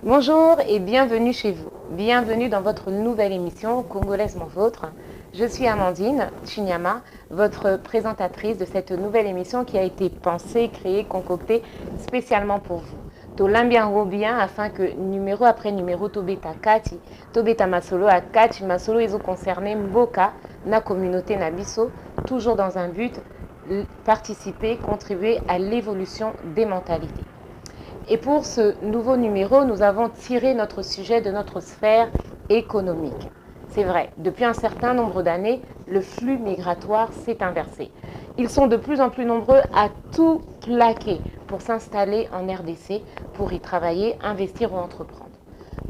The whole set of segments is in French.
Bonjour et bienvenue chez vous. Bienvenue dans votre nouvelle émission Congolaise Mon Vôtre. Je suis Amandine Chinyama, votre présentatrice de cette nouvelle émission qui a été pensée, créée, concoctée spécialement pour vous. Tolambiango bien afin que numéro après numéro Tobeta Kati, Tobeta Masolo à Kati, Masolo ils ont concerné Mboka, na communauté Nabiso, toujours dans un but, participer, contribuer à l'évolution des mentalités. Et pour ce nouveau numéro, nous avons tiré notre sujet de notre sphère économique. C'est vrai, depuis un certain nombre d'années, le flux migratoire s'est inversé. Ils sont de plus en plus nombreux à tout plaquer pour s'installer en RDC, pour y travailler, investir ou entreprendre.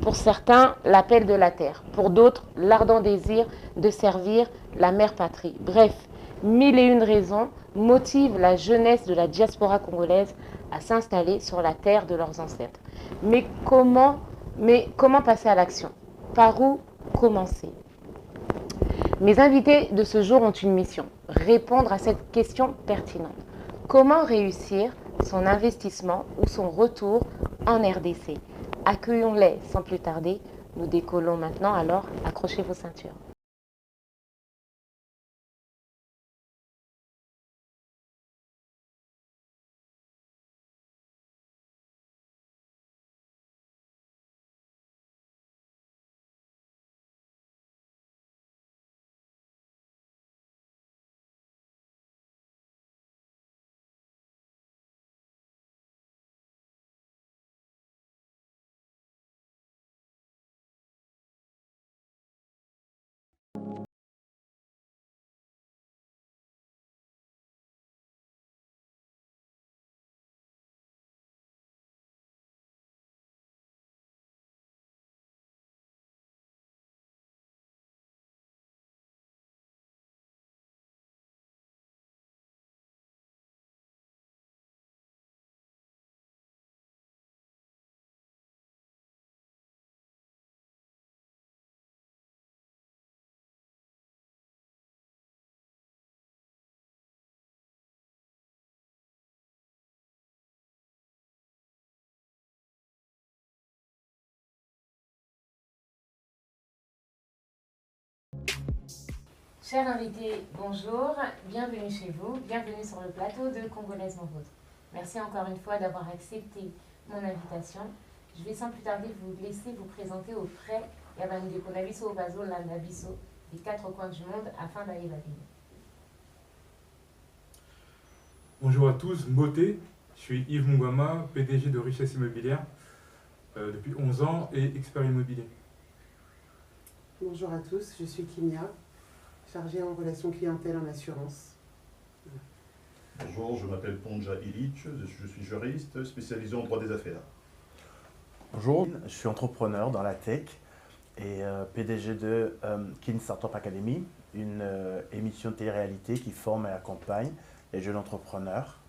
Pour certains, l'appel de la terre. Pour d'autres, l'ardent désir de servir la mère patrie. Bref, mille et une raisons motivent la jeunesse de la diaspora congolaise à s'installer sur la terre de leurs ancêtres. Mais comment passer à l'action? Par où commencer? Mes invités de ce jour ont une mission, répondre à cette question pertinente. Comment réussir son investissement ou son retour en RDC? Accueillons-les sans plus tarder. Nous décollons maintenant, alors accrochez vos ceintures. Chers invités, bonjour, bienvenue chez vous, bienvenue sur le plateau de Congolaise Mon Vôtre. Merci encore une fois d'avoir accepté mon invitation. Je vais sans plus tarder vous laisser vous présenter auprès de Konabiso Obazo Landabiso des quatre coins du monde afin d'aller la ville. Bonjour à tous, Moté, je suis Yves Mungwama, PDG de Richesse Immobilière depuis 11 ans et expert immobilier. Bonjour à tous, je suis Kimia, chargée en relations clientèle en assurance. Bonjour, je m'appelle Ponja Illich, je suis juriste spécialisé en droit des affaires. Bonjour, je suis entrepreneur dans la tech et PDG de Kin Startup Academy, une émission de télé-réalité qui forme et accompagne les jeunes entrepreneurs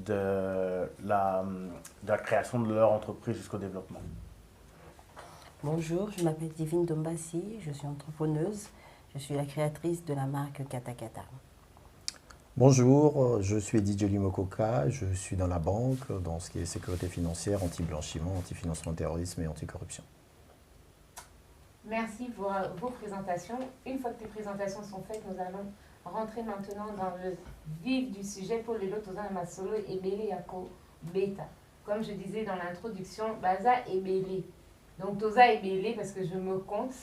de la création de leur entreprise jusqu'au développement. Bonjour, je m'appelle Divine Dombassi, je suis entrepreneuse, je suis la créatrice de la marque Katakata. Bonjour, je suis Didier Limokoka, je suis dans la banque, dans ce qui est sécurité financière, anti-blanchiment, anti-financement terrorisme et anti-corruption. Merci pour vos présentations. Une fois que les présentations sont faites, nous allons rentrer maintenant dans le vif du sujet pour le Lotozan Masolo et Bélé Yako Beta. Comme je disais dans l'introduction, Baza et Bélé. Donc Toza et Bélé parce que je me compte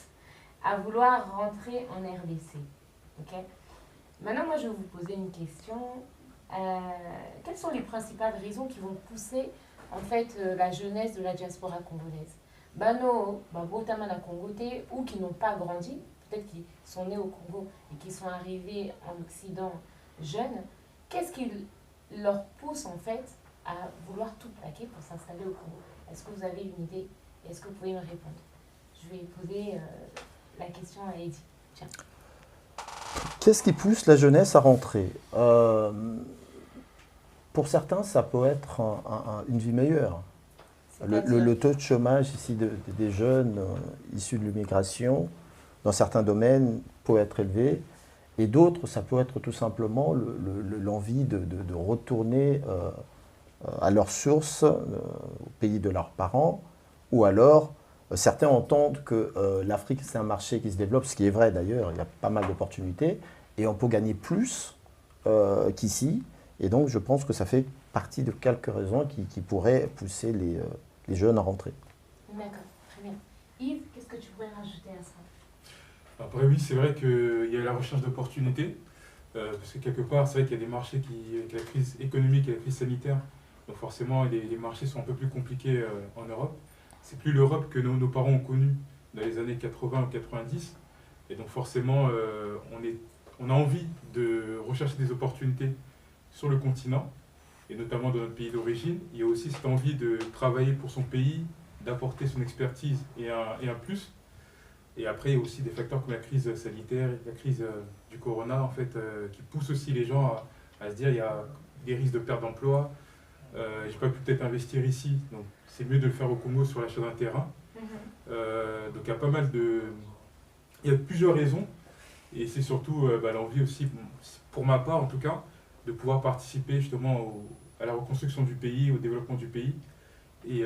à vouloir rentrer en RDC. Ok? Maintenant, moi, je vais vous poser une question. Quelles sont les principales raisons qui vont pousser en fait la jeunesse de la diaspora congolaise? Bano, Botama na Congoté, ou qui n'ont pas grandi, peut-être qu'ils sont nés au Congo et qui sont arrivés en Occident jeunes. Qu'est-ce qui leur pousse en fait à vouloir tout plaquer pour s'installer au Congo? Est-ce que vous avez une idée? Est-ce que vous pouvez me répondre? Je vais poser la question à Eddy. Tiens. Qu'est-ce qui pousse la jeunesse à rentrer? Pour certains, ça peut être une vie meilleure. Le taux de chômage ici des jeunes issus de l'immigration, dans certains domaines, peut être élevé. Et d'autres, ça peut être tout simplement l'envie de retourner à leurs sources, au pays de leurs parents, Ou alors, certains entendent que l'Afrique, c'est un marché qui se développe, ce qui est vrai d'ailleurs, il y a pas mal d'opportunités, et on peut gagner plus qu'ici. Et donc, je pense que ça fait partie de quelques raisons qui pourraient pousser les jeunes à rentrer. D'accord, très bien. Yves, qu'est-ce que tu pourrais rajouter à ça? Après oui, c'est vrai qu'il y a la recherche d'opportunités, parce que quelque part, c'est vrai qu'il y a des marchés qui, avec la crise économique et la crise sanitaire, donc forcément les marchés sont un peu plus compliqués en Europe. C'est plus l'Europe que nos parents ont connue dans les années 80 ou 90, et donc forcément, on a envie de rechercher des opportunités sur le continent, et notamment dans notre pays d'origine. Il y a aussi cette envie de travailler pour son pays, d'apporter son expertise et un plus. Et après, il y a aussi des facteurs comme la crise sanitaire, la crise du corona, en fait, qui poussent aussi les gens à se dire il y a des risques de perte d'emploi, je peux peut-être investir ici, donc c'est mieux de le faire au Congo sur l'achat d'un terrain. Donc il y a pas mal de... Il y a plusieurs raisons, et c'est surtout l'envie aussi, pour ma part en tout cas, de pouvoir participer justement à la reconstruction du pays, au développement du pays. Et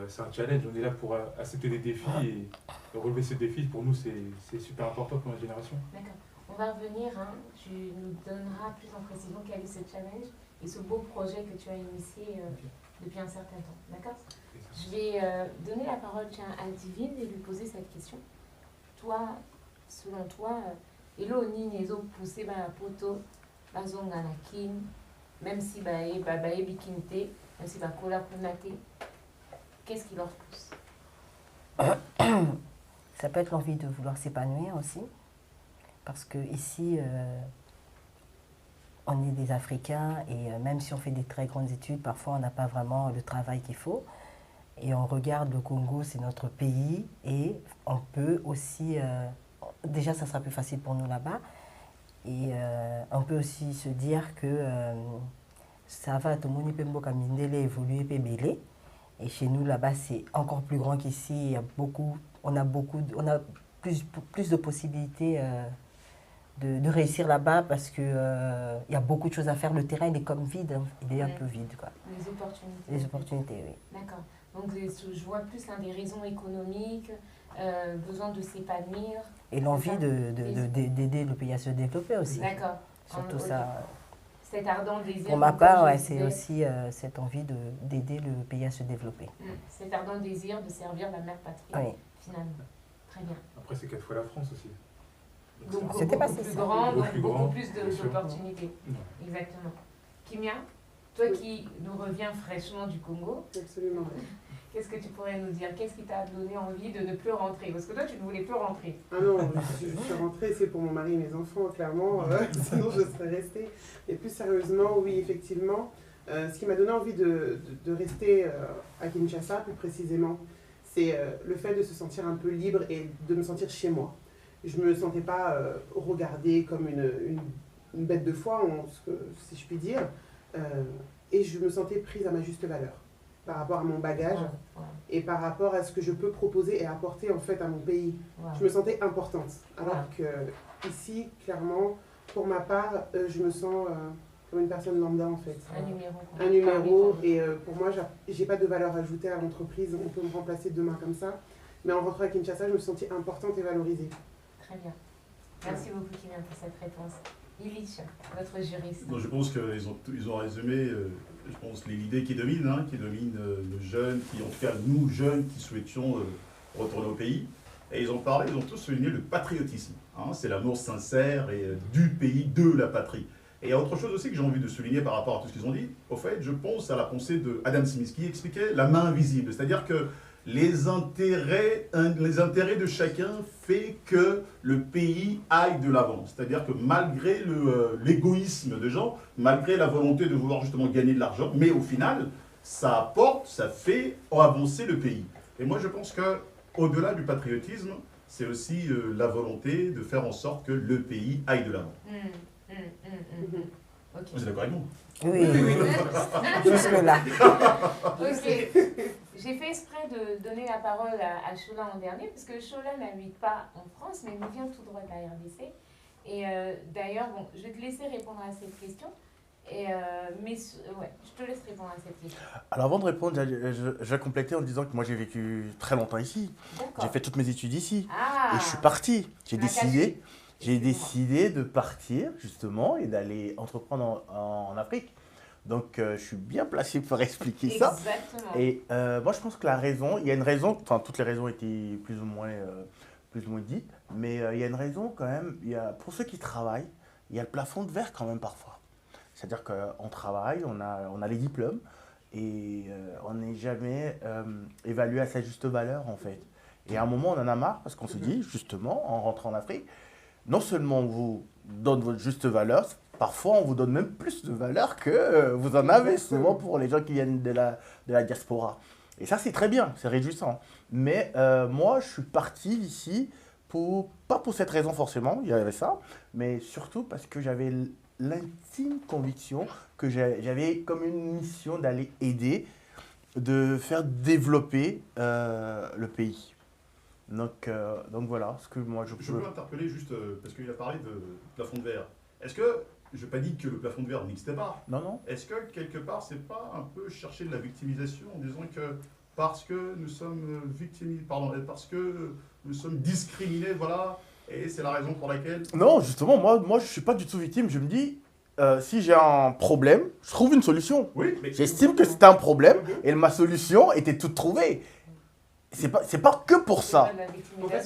c'est un challenge, on est là pour accepter des défis et relever ces défis. Pour nous, c'est super important pour notre génération. D'accord. On va revenir, hein. Tu nous donneras plus en précision quel est ce challenge et ce beau projet que tu as initié depuis un certain temps. D'accord? Je vais donner la parole à Aldivine et lui poser cette question. Toi, selon toi, Elo ni nezo poussé ba poto, ba zonga na kin, même si ba bikinte, même si ba kola kunate, qu'est-ce qui leur pousse? Ça peut être l'envie de vouloir s'épanouir aussi, parce que ici, on est des Africains et même si on fait des très grandes études, parfois on n'a pas vraiment le travail qu'il faut. Et on regarde le Congo, c'est notre pays et on peut aussi, déjà ça sera plus facile pour nous là-bas, et on peut aussi se dire que ça va, tout le monde peut évoluer, peut belé. Et chez nous là-bas c'est encore plus grand qu'ici, on a plus de possibilités de réussir là-bas parce qu'il y a beaucoup de choses à faire. Le terrain il est comme vide, hein. Il est un peu vide, quoi. Les opportunités. Les opportunités, oui. D'accord. Donc je vois plus des raisons économiques, besoin de s'épanouir. Et l'envie d'aider le pays à se développer aussi. D'accord. Surtout ça. Cet ardent désir. Pour ma part, ouais, c'est aussi cette envie d'aider le pays à se développer. Cet ardent désir de servir la mère patrie, oui. Finalement. Très bien. Après, c'est 4 fois la France aussi. Donc c'était beaucoup pas plus ça. grand, donc Plus beaucoup grand, plus d'opportunités. Exactement. Kimia, toi qui nous reviens fraîchement du Congo, Absolument. qu'est-ce que tu pourrais nous dire? Qu'est-ce qui t'a donné envie de ne plus rentrer? Parce que toi, tu ne voulais plus rentrer. Ah non, je suis rentrée, c'est pour mon mari et mes enfants, clairement. Sinon, je serais restée. Et plus sérieusement, oui, effectivement, ce qui m'a donné envie de rester à Kinshasa, plus précisément, c'est le fait de se sentir un peu libre et de me sentir chez moi. Je ne me sentais pas regardée comme une bête de foie, si je puis dire. Et je me sentais prise à ma juste valeur par rapport à mon bagage et par rapport à ce que je peux proposer et apporter en fait à mon pays. Je me sentais importante. Alors que ici, clairement, pour ma part, je me sens comme une personne lambda en fait. Un numéro. Un numéro. Et pour moi, j'ai pas de valeur ajoutée à l'entreprise. On peut me remplacer demain comme ça. Mais en rentrant à Kinshasa, je me sentais importante et valorisée. Très bien. Merci beaucoup, Kimia, pour cette réponse. Illich, votre juriste. Donc, je pense qu'ils ont résumé l'idée qui domine, nos jeunes, en tout cas nous jeunes qui souhaitions retourner au pays. Et ils ont tous souligné le patriotisme. C'est l'amour sincère du pays, de la patrie. Et il y a autre chose aussi que j'ai envie de souligner par rapport à tout ce qu'ils ont dit. Au fait, je pense à la pensée de Adam Smith qui expliquait la main invisible. C'est-à-dire que les intérêts de chacun fait que le pays aille de l'avant. C'est-à-dire que malgré l'égoïsme des gens, malgré la volonté de vouloir justement gagner de l'argent, mais au final, ça apporte, ça fait avancer le pays. Et moi, je pense qu'au-delà du patriotisme, c'est aussi la volonté de faire en sorte que le pays aille de l'avant. Okay. Vous êtes d'accord avec moi? Oui, jusque-là. Ok. J'ai fait exprès de donner la parole à Chola en dernier, parce que Chola n'habite pas en France, mais il nous vient tout droit de la RDC. Et d'ailleurs, je vais te laisser répondre à cette question. Et, mais ouais, je te laisse répondre à cette question. Alors avant de répondre, je vais compléter en disant que moi j'ai vécu très longtemps ici. D'accord. J'ai fait toutes mes études ici. Ah, Et je suis parti. J'ai Tu m'as caché. décidé de partir justement et d'aller entreprendre en Afrique. Donc je suis bien placé pour expliquer ça. Exactement. Et moi je pense que la raison, il y a une raison, enfin toutes les raisons étaient plus ou moins dites, mais il y a une raison quand même, pour ceux qui travaillent, il y a le plafond de verre quand même parfois. C'est-à-dire qu'on travaille, on a les diplômes et on n'est jamais évalué à sa juste valeur en fait. Et à un moment on en a marre parce qu'on se dit justement en rentrant en Afrique, non seulement on vous donne votre juste valeur, parfois on vous donne même plus de valeur que vous en avez souvent pour les gens qui viennent de la diaspora. Et ça c'est très bien, c'est réjouissant. Mais moi je suis parti d'ici, pas pour cette raison forcément, il y avait ça, mais surtout parce que j'avais l'intime conviction que j'avais comme une mission d'aller aider, de faire développer le pays. Donc voilà ce que moi je peux... Je veux interpeller juste parce qu'il a parlé de plafond de verre. Est-ce que, je n'ai pas dit que le plafond de verre n'existait pas. Non, non. Est-ce que quelque part, c'est pas un peu chercher de la victimisation en disant que parce que nous sommes parce que nous sommes discriminés, voilà, et c'est la raison pour laquelle... Non, justement, moi je ne suis pas du tout victime. Je me dis, si j'ai un problème, je trouve une solution. Oui, mais... J'estime que c'était un problème et ma solution était toute trouvée. C'est pas que pour ça.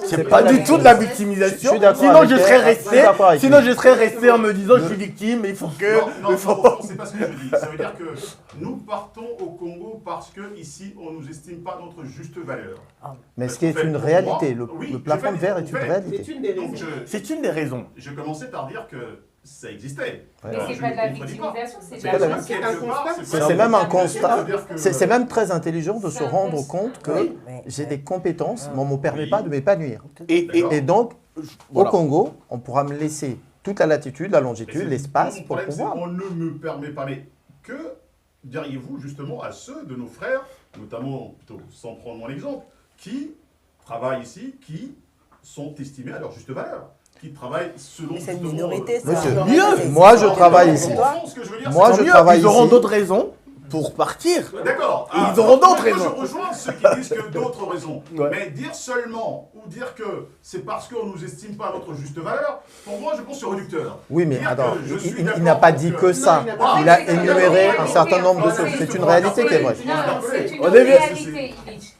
C'est pas du tout de la victimisation. Je suis d'accord Sinon, avec je elle. serais Je suis d'accord avec resté. Sinon, lui. je serais resté en me disant, je suis victime, mais il faut que. Non, c'est pas ce que je dis. Ça veut dire que nous partons au Congo parce que ici, on nous estime pas notre juste valeur. Mais ce qui est une réalité, le plafond de verre est une réalité. C'est une des Donc, raisons. C'est une des raisons. je commençais par dire que ça existait. Mais Ouais. c'est pas de la victimisation, c'est de pas de la la victimisation. C'est même un constat. C'est C'est même très intelligent de se C'est un rendre constat. compte que Oui. j'ai des compétences, mais on ne me permet pas de m'épanouir. D'accord. Et donc, Voilà. au Congo, on pourra me laisser toute la latitude, la longitude, l'espace Mon pour problème, c'est pouvoir. qu'on ne me permet pas. Mais que diriez-vous justement à ceux de nos frères, notamment, plutôt, sans prendre mon exemple, qui travaillent ici, qui sont estimés à leur juste valeur, qui travaillent selon... Mais c'est une justement, minorité, ça. Monsieur, Non, mieux. c'est- Moi, je c'est- travaille c'est- ici. toi. Ce que je veux dire, Moi, c'est- je Mieux, travaille ils auront ici. d'autres raisons pour partir. D'accord. Ils auront d'autres moi, raisons. Je rejoins ceux qui disent que d'autres raisons. Ouais. Mais dire seulement ou dire que c'est parce qu'on ne nous estime pas à notre juste valeur, pour moi, je pense que c'est réducteur. Oui, mais Dire attends, que je suis il d'accord n'a pas pour dit que- que ça. il n'a pas Il a dit que ça. énuméré Non, un certain nombre de choses. C'est une réalité qui est vraie. Non, c'est une On est bien- réalité.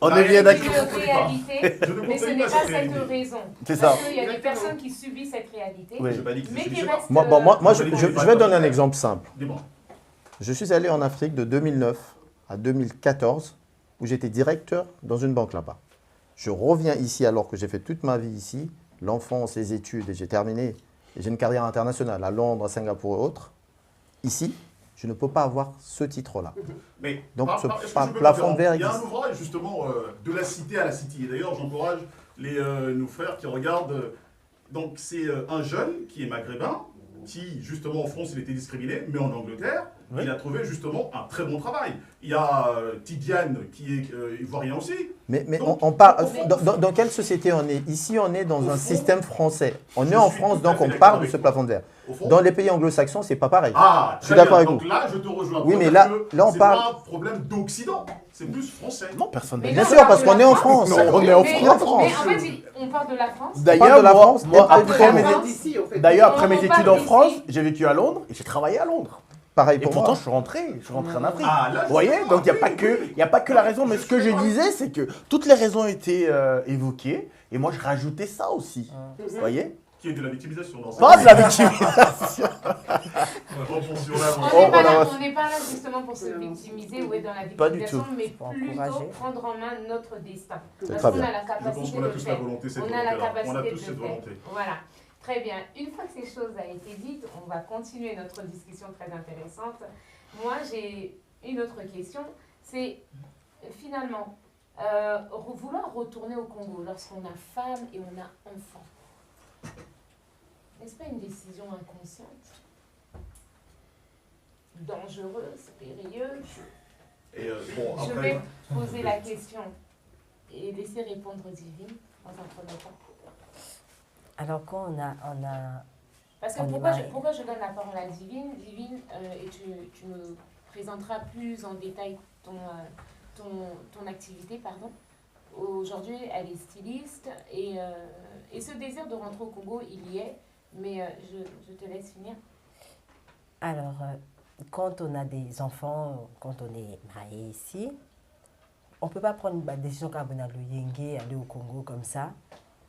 On est bien C'est une d'accord. réalité, Je ne mais ce conseille n'est pas pas cette cette réalité. raison. C'est ça. Parce qu'il y a des Exactement. personnes qui subissent cette réalité, Oui. Je n'ai pas dit que mais c'est qui suffisant. restent... Moi, je vais donner un exemple simple. Dis-moi. Je suis allé en Afrique de 2009 à 2014, où j'étais directeur dans une banque là-bas. Je reviens ici alors que j'ai fait toute ma vie ici, l'enfance, les études, et j'ai terminé. Et j'ai une carrière internationale à Londres, à Singapour et autres. Ici, je ne peux pas avoir ce titre-là. Mais Donc, ce est-ce que je peux plafond de verre il y a un existe. ouvrage justement de la cité à la city. Et d'ailleurs, j'encourage nos frères qui regardent. Donc, c'est un jeune qui est maghrébin, qui justement en France il était discriminé, mais en Angleterre, Oui. il a trouvé justement un très bon travail. Il y a Tidiane qui est ivoirien aussi. Mais Donc, on parle. au fond- Dans quelle société on est? Ici, on est dans Au un fond, système français. On je est en suis France, tout à donc fait on d'accord parle de avec ce toi. plafond de verre. Au fond, Dans les pays anglo-saxons, c'est pas pareil. Ah, Je suis très d'accord bien. avec Donc là, je te rejoins. Oui, Pour mais dire là- que là, on c'est parle- pas un problème d'Occident, c'est plus français. Non, personne Mais n'a Bien non, dit sûr, on parce parle qu'on de est la en France. Non, on est en France. Mais en fait, on parle de la France. On parle D'ailleurs, de la France, moi, et après de mes- la Vous France. êtes ici, en fait. D'ailleurs, après On mes parle études en d'ici. France, j'ai vécu à Londres et j'ai travaillé à Londres. pareil Et pour pourtant, moi. je suis rentré en Afrique. Ah, là, je Vous voyez, suis d'accord. donc il Oui, n'y a pas que la raison, mais Je ce que suis je d'accord. disais, c'est que toutes les raisons étaient évoquées, et moi je rajoutais ça aussi. Vous voyez? Qui est de la victimisation dans Pas de la victimisation. On n'est pas, là- on n'est pas là justement pour se victimiser ou être dans la Pas du victimisation, tout. mais Faut plutôt encourager. prendre en main notre destin. Parce très qu'on bien. a la Je pense capacité qu'on de a le tous la faire. volonté, cette On a la volonté-là. capacité On a de tous le cette faire. volonté. Voilà. Très bien. Une fois que ces choses ont été dites, on va continuer notre discussion très intéressante. Moi, j'ai une autre question. C'est finalement vouloir retourner au Congo lorsqu'on a femme et on a enfant. N'est-ce pas une décision inconsciente? Dangereuse, périlleuse? Et bon, Je après, vais poser la question et laisser répondre Divine dans un premier temps. Alors quand on a Parce que pourquoi je donne la parole à Divine, et tu me présenteras plus en détail ton activité, pardon. Aujourd'hui, elle est styliste et ce désir de rentrer au Congo, il y est, mais je te laisse finir. Alors, quand on a des enfants, quand on est marié ici, on ne peut pas prendre une décision comme on a le Yenge, aller au Congo comme ça,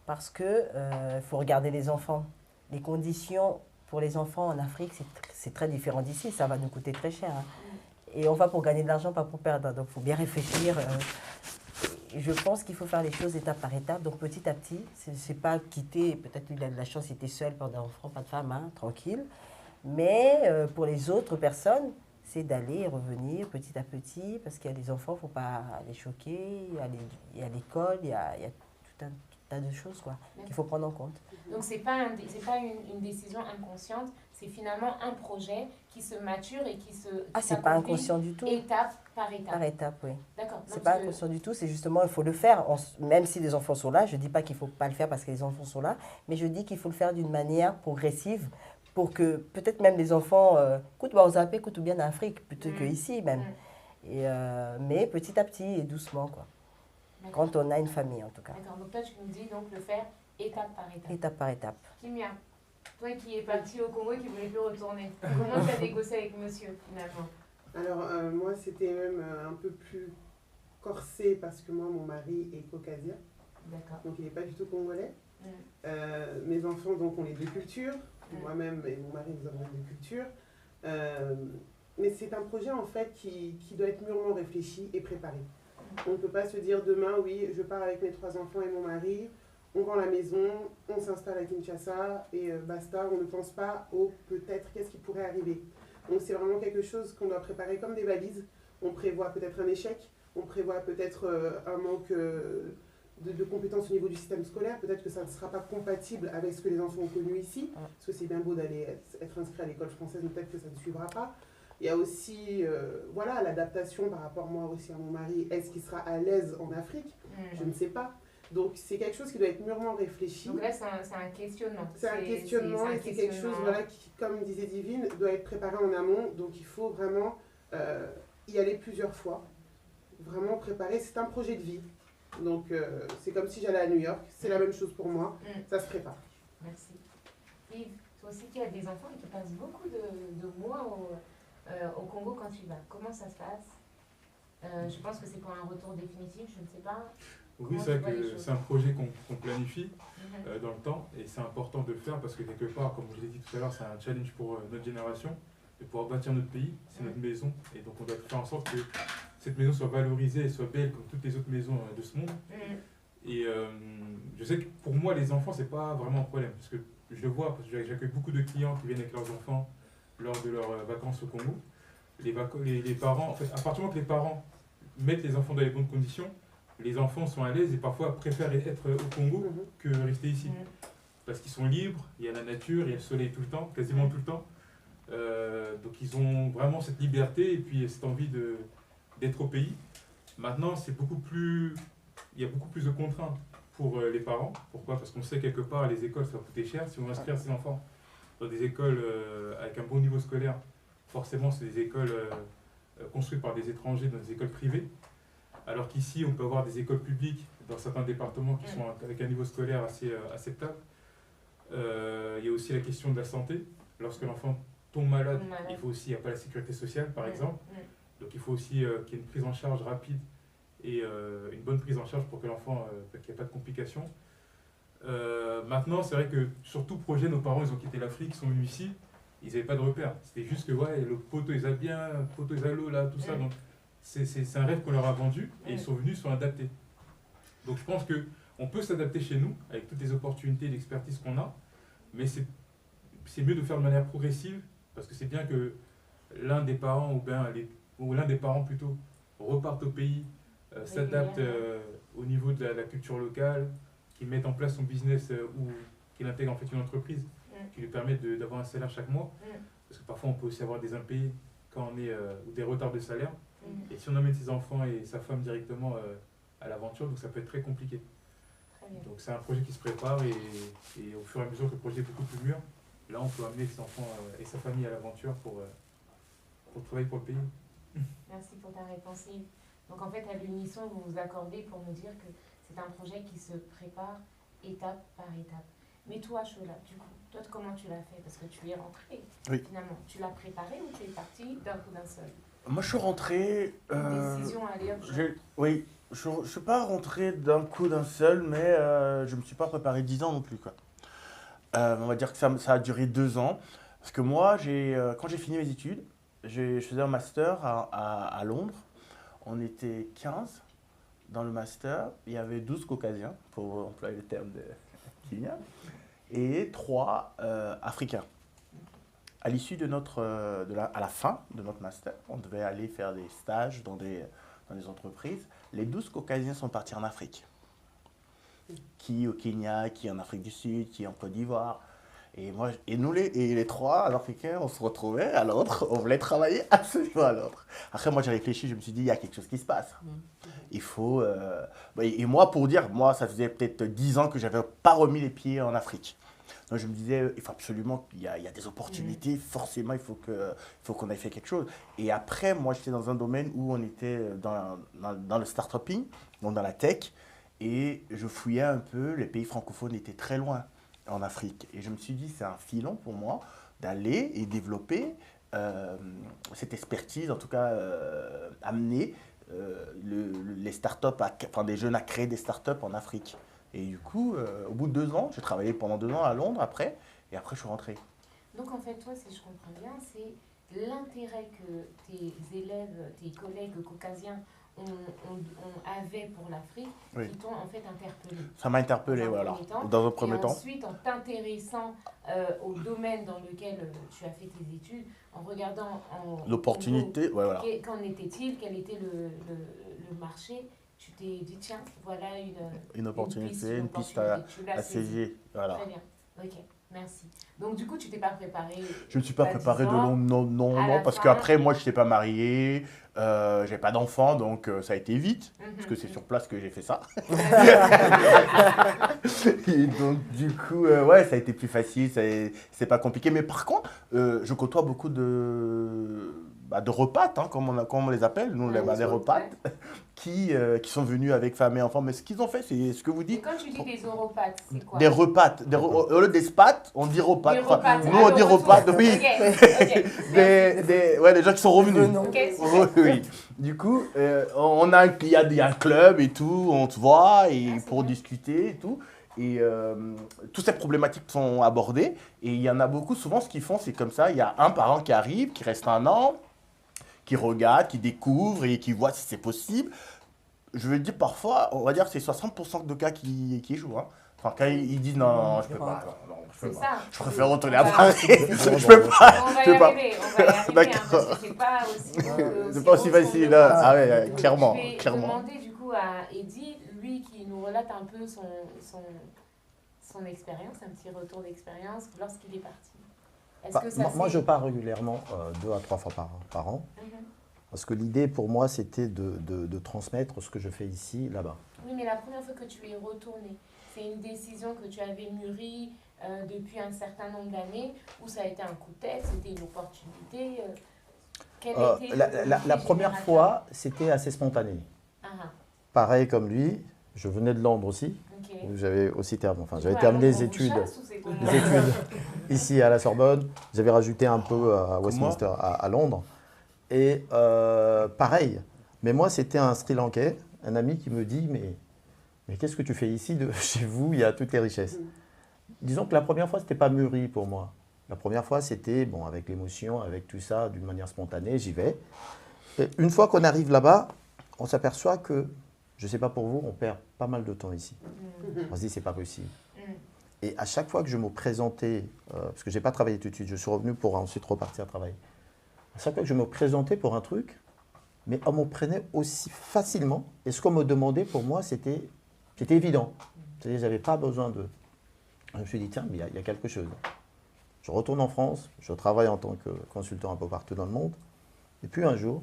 parce qu'il faut regarder les enfants. Les conditions pour les enfants en Afrique, c'est très différent d'ici, ça va nous coûter très cher. Hein. Et on va pour gagner de l'argent, pas pour perdre. Donc, il faut bien réfléchir. Je pense qu'il faut faire les choses étape par étape. Donc, petit à petit, c'est pas quitter. Peut-être qu'il a de la chance, il était seul, pas d'enfant, pas de femme, hein, tranquille. Mais pour les autres personnes, c'est d'aller et revenir petit à petit. Parce qu'il y a des enfants, il ne faut pas les choquer. Il y a l'école, il y a tout un tas de choses qu'il faut prendre en compte. Donc, ce n'est pas une décision inconsciente. C'est finalement un projet qui se mature et qui se... c'est pas inconscient du tout. Étape par étape. Par étape, oui. D'accord. C'est pas inconscient du tout, c'est justement, il faut le faire. Même si les enfants sont là, je dis pas qu'il faut pas le faire parce que les enfants sont là, mais je dis qu'il faut le faire d'une manière progressive pour que peut-être même les enfants coûtent bien en Afrique plutôt qu'ici même. Mais petit à petit et doucement, quoi. Quand on a une famille, en tout cas. D'accord, donc toi, tu nous dis donc le faire étape par étape. Étape par étape. Kimia, toi qui es partie au Congo et qui ne voulais plus retourner, comment tu as négocié avec monsieur, finalement? Alors, moi, c'était même un peu plus corsé parce que moi, mon mari est caucasien. D'accord. Donc, il n'est pas du tout congolais. Mes enfants, donc, ont les deux cultures. Moi-même et mon mari, nous avons les deux cultures. Mais c'est un projet, en fait, qui doit être mûrement réfléchi et préparé. On ne peut pas se dire demain, oui, je pars avec mes 3 enfants et mon mari, on vend la maison, on s'installe à Kinshasa et basta, on ne pense pas au peut-être qu'est-ce qui pourrait arriver. Donc c'est vraiment quelque chose qu'on doit préparer comme des valises. On prévoit peut-être un échec, on prévoit peut-être un manque de compétences au niveau du système scolaire, peut-être que ça ne sera pas compatible avec ce que les enfants ont connu ici, parce que c'est bien beau d'aller être inscrit à l'école française, mais peut-être que ça ne suivra pas. Il y a aussi l'adaptation par rapport moi aussi à mon mari. Est-ce qu'il sera à l'aise en Afrique? Je ne sais pas. Donc c'est quelque chose qui doit être mûrement réfléchi. Donc là c'est un questionnement. C'est un questionnement et c'est quelque chose qui, comme disait Divine, doit être préparé en amont. Donc il faut vraiment y aller plusieurs fois. Vraiment préparer. C'est un projet de vie. Donc c'est comme si j'allais à New York. C'est la même chose pour moi. Ça se prépare. Merci. Yves, toi aussi qui as des enfants et qui passent beaucoup de mois au Congo quand tu vas. Comment ça se passe? Je pense que c'est pour un retour définitif, je ne sais pas. Oui, c'est vrai que c'est un projet qu'on planifie dans le temps et c'est important de le faire parce que quelque part, comme je l'ai dit tout à l'heure, c'est un challenge pour notre génération de pouvoir bâtir notre pays, c'est notre maison et donc on doit faire en sorte que cette maison soit valorisée et soit belle comme toutes les autres maisons de ce monde. Et je sais que pour moi, les enfants, c'est pas vraiment un problème parce que je le vois, parce que j'accueille beaucoup de clients qui viennent avec leurs enfants lors de leurs vacances au Congo. Les parents, en fait, à partir du moment que les parents mettent les enfants dans les bonnes conditions, les enfants sont à l'aise et parfois préfèrent être au Congo que rester ici. Parce qu'ils sont libres, il y a la nature, il y a le soleil tout le temps, quasiment tout le temps. Donc ils ont vraiment cette liberté et puis cette envie d'être au pays. Maintenant, il y a beaucoup plus de contraintes pour les parents. Pourquoi? Parce qu'on sait quelque part, les écoles, ça va coûter cher. Si on inscrit ses enfants dans des écoles avec un bon niveau scolaire, forcément, c'est des écoles construites par des étrangers dans des écoles privées. Alors qu'ici, on peut avoir des écoles publiques dans certains départements qui sont avec un niveau scolaire assez acceptable. Il y a aussi la question de la santé. Lorsque l'enfant tombe malade, il faut aussi, il n'y a pas la sécurité sociale, par exemple. Donc il faut aussi qu'il y ait une prise en charge rapide et une bonne prise en charge pour que l'enfant, qu'il n'y ait pas de complications. Maintenant, c'est vrai que sur tout projet, nos parents, ils ont quitté l'Afrique, ils sont venus ici, ils n'avaient pas de repères. C'était juste que le poteau, ils a bien, le poteau, ils a l'eau, là, tout ça. Donc c'est un rêve qu'on leur a vendu et ils sont venus, ils sont adaptés. Donc je pense qu'on peut s'adapter chez nous avec toutes les opportunités et l'expertise qu'on a, mais c'est mieux de faire de manière progressive parce que c'est bien que l'un des parents ou l'un des parents plutôt reparte au pays, s'adapte au niveau de la culture locale, qu'il mette en place son business ou qu'il intègre en fait une entreprise qui lui permet d'avoir un salaire chaque mois. Parce que parfois on peut aussi avoir des impayés quand on est ou des retards de salaire. Et si on emmène ses enfants et sa femme directement à l'aventure, donc ça peut être très compliqué. Donc c'est un projet qui se prépare et au fur et à mesure que le projet est beaucoup plus mûr, là, on peut amener ses enfants et sa famille à l'aventure pour travailler pour le pays. Merci pour ta réponse, Yves. Donc en fait, à l'unisson, vous vous accordez pour nous dire que c'est un projet qui se prépare étape par étape. Mais toi, Shola, du coup, toi, comment tu l'as fait? Parce que tu es rentré, Oui. finalement. Tu l'as préparé ou tu es parti d'un coup d'un seul? Moi, je suis rentré. Décision, allez hop. Oui, je ne suis pas rentré d'un coup d'un seul, mais je ne me suis pas préparé 10 ans non plus, quoi. On va dire que ça a duré 2 ans. Parce que moi, quand j'ai fini mes études, je faisais un master à Londres. On était 15 dans le master. Il y avait 12 caucasiens, pour employer le terme de Kylian, et 3 africains. À l'issue de à la fin de notre master, on devait aller faire des stages dans des entreprises. Les 12 caucasiens sont partis en Afrique. Qui au Kenya, qui en Afrique du Sud, qui en Côte d'Ivoire. Et nous, les 3 Africains, on se retrouvait à Londres, on voulait travailler absolument à Londres. Après, moi, j'ai réfléchi, je me suis dit, il y a quelque chose qui se passe. Il faut... Et moi, pour dire, ça faisait peut-être 10 ans que je n'avais pas remis les pieds en Afrique. Donc, je me disais, il faut absolument qu'il y a des opportunités, forcément, il faut qu'on aille faire quelque chose. Et après, moi, j'étais dans un domaine où on était dans le start-uping, donc dans la tech, et je fouillais un peu, les pays francophones étaient très loin en Afrique. Et je me suis dit, c'est un filon pour moi d'aller et développer cette expertise, en tout cas amener les startups, des jeunes à créer des startups en Afrique. Et du coup, au bout de 2 ans, j'ai travaillé pendant 2 ans à Londres après, et après je suis rentré. Donc en fait, toi, si je comprends bien, c'est l'intérêt que tes élèves, tes collègues caucasiens avaient pour l'Afrique, Oui. qui t'ont en fait interpellé. Ça m'a interpellé, voilà, dans un premier temps. Et ensuite, en t'intéressant au domaine dans lequel tu as fait tes études, en regardant l'opportunité, ouais, voilà. Qu'en était-il, quel était le marché, tu t'es dit, tiens, voilà une opportunité, une piste à saisir. Voilà. Très bien, ok. Merci. Donc, du coup, tu t'es pas préparé? Je ne suis pas préparé de long, non, parce qu'après, moi, je n'étais pas marié, je n'avais pas d'enfant, donc ça a été vite, parce que c'est sur place que j'ai fait ça. Et donc, du coup, ouais, ça a été plus facile, c'est pas compliqué. Mais par contre, je côtoie beaucoup de repates, hein, comme on les appelle, nous, des repates, qui sont venus avec femme et enfants. Mais ce qu'ils ont fait, c'est ce que vous dites. Et quand tu dis des oropates, c'est quoi? Des repates. Au lieu des spats, on dit repates. Nous, on dit repates, repates. Oui. Okay. Des gens qui sont revenus. Okay, oui. Du coup, il y a un club et tout, on se voit pour discuter et tout. Et toutes ces problématiques sont abordées. Et il y en a beaucoup, souvent, ce qu'ils font, c'est comme ça. Il y a un parent qui arrive, qui reste 1 an, qui regarde, qui découvre et qui voit si c'est possible. Je veux dire, parfois, on va dire que c'est 60% de cas qui échouent. Hein. Enfin, quand ils disent non, je peux pas. Non, je peux pas. Je préfère retourner à Paris. Je peux pas. On va y arriver, parce que c'est pas c'est pas aussi facile là. Ah ouais, clairement. Je vais demander du coup à Eddy, lui qui nous relate un peu son expérience, un petit retour d'expérience lorsqu'il est parti. Moi, je pars régulièrement 2 à 3 fois par an. Parce que l'idée pour moi, c'était de transmettre ce que je fais ici, là-bas. Oui, mais la première fois que tu es retourné, c'est une décision que tu avais mûrie depuis un certain nombre d'années, ou ça a été un coup de tête, c'était une opportunité La première fois, c'était assez spontané. Pareil comme lui, je venais de Londres aussi. Okay. J'avais aussi terminé les études ici à la Sorbonne. J'avais rajouté un peu à Westminster, à Londres. Et pareil, mais moi c'était un Sri Lankais, un ami qui me dit mais qu'est-ce que tu fais ici chez vous, il y a toutes les richesses. Disons que la première fois c'était pas mûri pour moi. La première fois c'était avec l'émotion, avec tout ça, d'une manière spontanée, j'y vais. Et une fois qu'on arrive là-bas, on s'aperçoit que, je sais pas pour vous, on perd pas mal de temps ici. On se dit c'est pas possible. Et à chaque fois que je me présentais, parce que j'ai pas travaillé tout de suite, je suis revenu pour ensuite repartir travailler. À chaque fois que je me présentais pour un truc, mais on me prenait aussi facilement. Et ce qu'on me demandait pour moi, c'était évident. C'est-à-dire, je n'avais pas besoin de... Je me suis dit, tiens, mais il y a quelque chose. Je retourne en France, je travaille en tant que consultant un peu partout dans le monde. Et puis un jour,